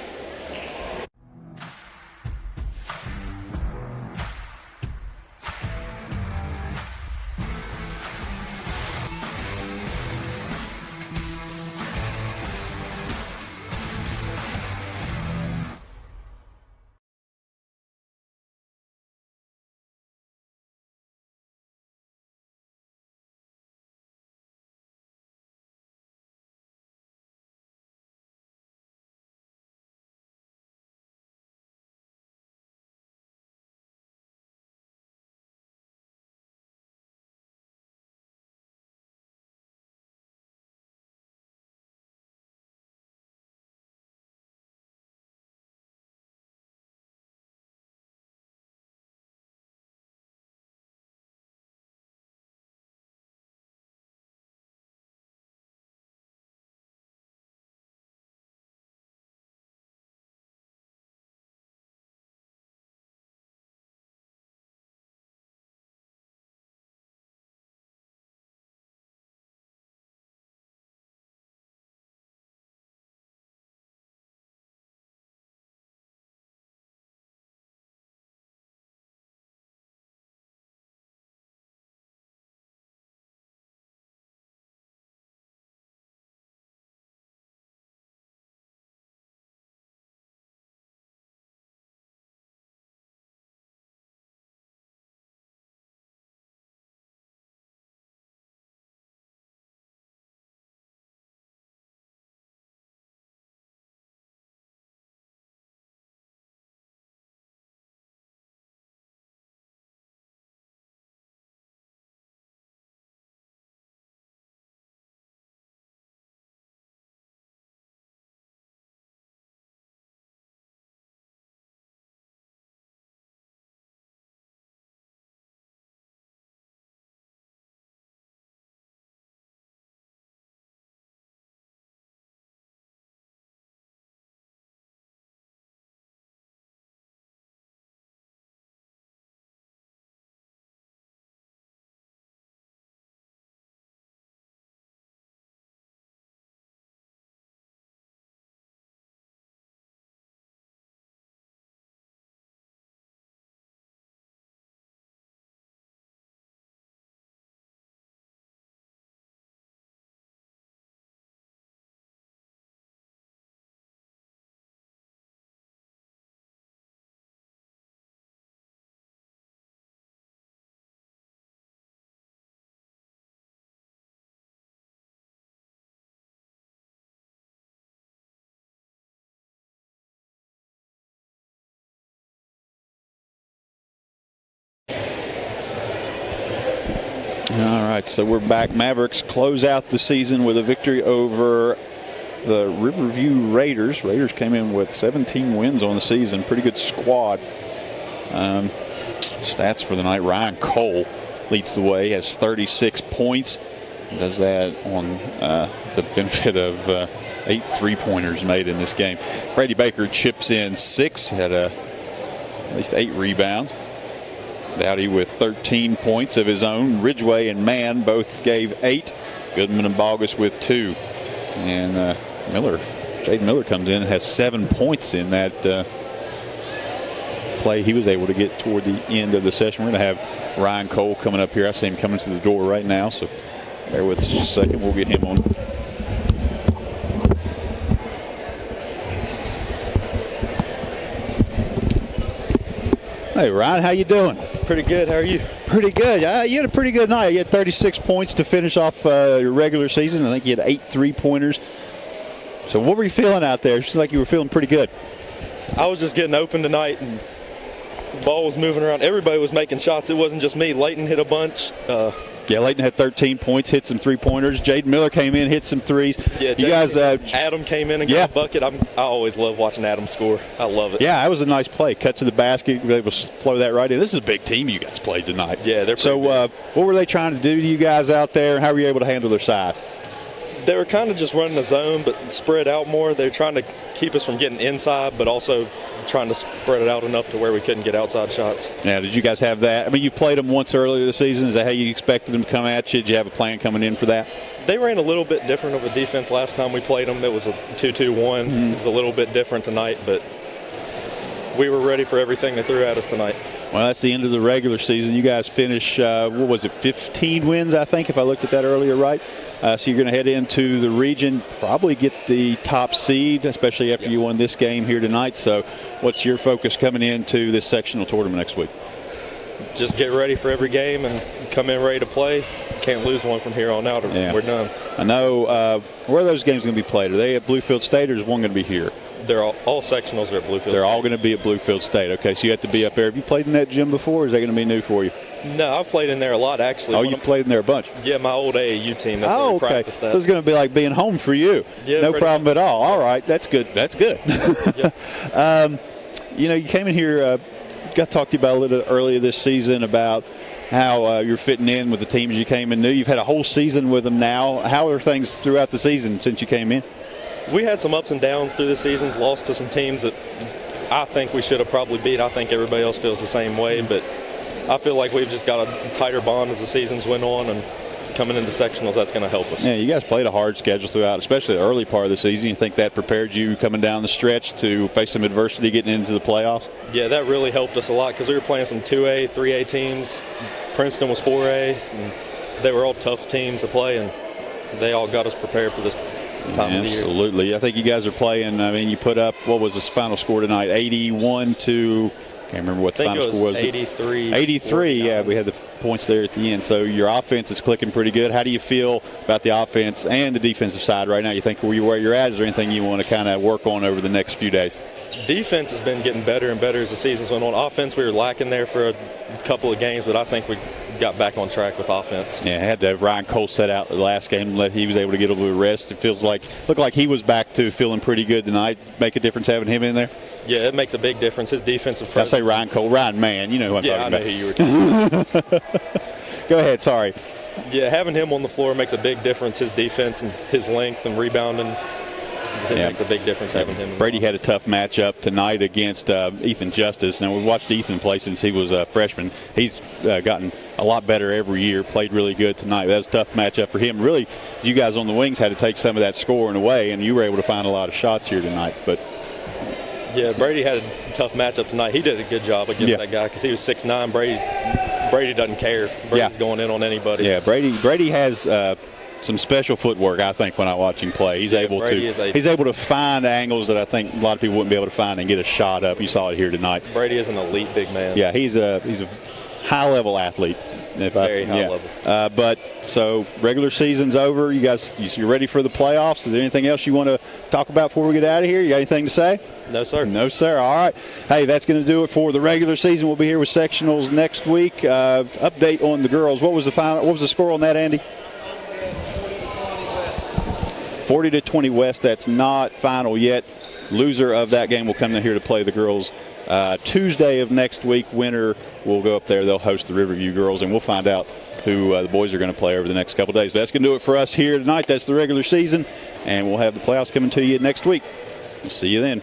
right, so we're back. Mavericks close out the season with a victory over the Riverview Raiders. Raiders came in with 17 wins on the season. Pretty good squad. Stats for the night. Ryan Cole leads the way, has 36 points. Does that on the benefit of 8 3-pointers made in this game. Brady Baker chips in 6, had at least 8 rebounds. Dowdy with 13 points of his own. Ridgway and Mann both gave 8. Goodman and Bogus with 2. And Jaden Miller comes in and has 7 points in that play he was able to get toward the end of the session. We're going to have Ryan Cole coming up here. I see him coming to the door right now, so bear with us just a second. We'll get him on. Hey, Ryan, how you doing? Pretty good. How are you? Pretty good. You had a pretty good night. You had 36 points to finish off your regular season. I think you had 8 3-pointers. So what were you feeling out there? It seemed like you were feeling pretty good. I was just getting open tonight, and the ball was moving around. Everybody was making shots. It wasn't just me. Leighton hit a bunch. Yeah, Leighton had 13 points, hit some 3-pointers. Jaden Miller came in, hit some 3s. Yeah, you guys. Adam came in and got a bucket. I always love watching Adam score. I love it. Yeah, that was a nice play. Cut to the basket, was able to flow that right in. This is a big team you guys played tonight. Yeah, they're pretty so. What were they trying to do to you guys out there? How were you able to handle their size? They were kind of just running the zone, but spread out more. They're trying to keep us from getting inside, but also trying to spread it out enough to where we couldn't get outside shots. Now, did you guys have that? I mean, you played them once earlier this season. Is that how you expected them to come at you? Did you have a plan coming in for that? They ran a little bit different of a defense last time we played them. It was a 2-2-1. It was a little bit different tonight, but we were ready for everything they threw at us tonight. Well, that's the end of the regular season. You guys finish, 15 wins, I think, if I looked at that earlier, right? So you're going to head into the region, probably get the top seed, especially after you won this game here tonight. So what's your focus coming into this sectional tournament next week? Just get ready for every game and come in ready to play. Can't lose one from here on out, or we're done. I know. Where are those games going to be played? Are they at Bluefield State, or is one going to be here? They're all sectionals are at Bluefield State. They're all going to be at Bluefield State. Okay, so you have to be up there. Have you played in that gym before, or is that going to be new for you? No, I've played in there a lot, actually. Oh, you played in there a bunch? Yeah, my old AAU team. That's where we practiced at. So it's going to be like being home for you. Yeah, no problem at all. All right, that's good. That's good. You came in here, got to talk to you about a little bit earlier this season about how you're fitting in with the teams you came in new. You've had a whole season with them now. How are things throughout the season since you came in? We had some ups and downs through the seasons, lost to some teams that I think we should have probably beat. I think everybody else feels the same way, but I feel like we've just got a tighter bond as the seasons went on, and coming into sectionals, that's going to help us. Yeah, you guys played a hard schedule throughout, especially the early part of the season. You think that prepared you coming down the stretch to face some adversity getting into the playoffs? Yeah, that really helped us a lot because we were playing some 2A, 3A teams. Princeton was 4A, and they were all tough teams to play, and they all got us prepared for this time of the year. Absolutely. I think you guys are playing. I mean, you put up, what was this final score tonight? 81 to, can't remember what the final score was. 83. 83, yeah, we had the points there at the end. So your offense is clicking pretty good. How do you feel about the offense and the defensive side right now? You think where you're at? Is there anything you want to kind of work on over the next few days? Defense has been getting better and better as the seasons went on. Offense, we were lacking there for a couple of games, but I think we got back on track with offense. Yeah, I had to have Ryan Cole set out the last game. He was able to get a little rest. It looked like he was back to feeling pretty good tonight. Make a difference having him in there? Yeah, it makes a big difference. His defensive presence. I say Ryan Cole. Ryan Mann, you know who I'm talking about. Yeah, I know who you were talking about. Go ahead, sorry. Yeah, having him on the floor makes a big difference. His defense and his length and rebounding. It makes a big difference having him. Brady had a tough matchup tonight against Ethan Justice. Now, we've watched Ethan play since he was a freshman. He's gotten a lot better every year, played really good tonight. That was a tough matchup for him. Really, you guys on the wings had to take some of that scoring away, and you were able to find a lot of shots here tonight. But yeah, Brady had a tough matchup tonight. He did a good job against that guy because he was 6'9". Brady doesn't care. Brady's going in on anybody. Yeah, Brady has some special footwork, I think, when I watch him play. He's able to find angles that I think a lot of people wouldn't be able to find and get a shot up. You saw it here tonight. Brady is an elite big man. Yeah, he's a high-level athlete. Very high level. But so regular season's over. You guys, you ready for the playoffs? Is there anything else you want to talk about before we get out of here? You got anything to say? No, sir. No, sir. All right. Hey, that's going to do it for the regular season. We'll be here with sectionals next week. Update on the girls. What was the final? What was the score on that, Andy? 40-20 West. That's not final yet. Loser of that game will come in here to play the girls Tuesday of next week. Winner will go up there. They'll host the Riverview girls, and we'll find out who the boys are going to play over the next couple of days. But that's going to do it for us here tonight. That's the regular season, and we'll have the playoffs coming to you next week. We'll see you then.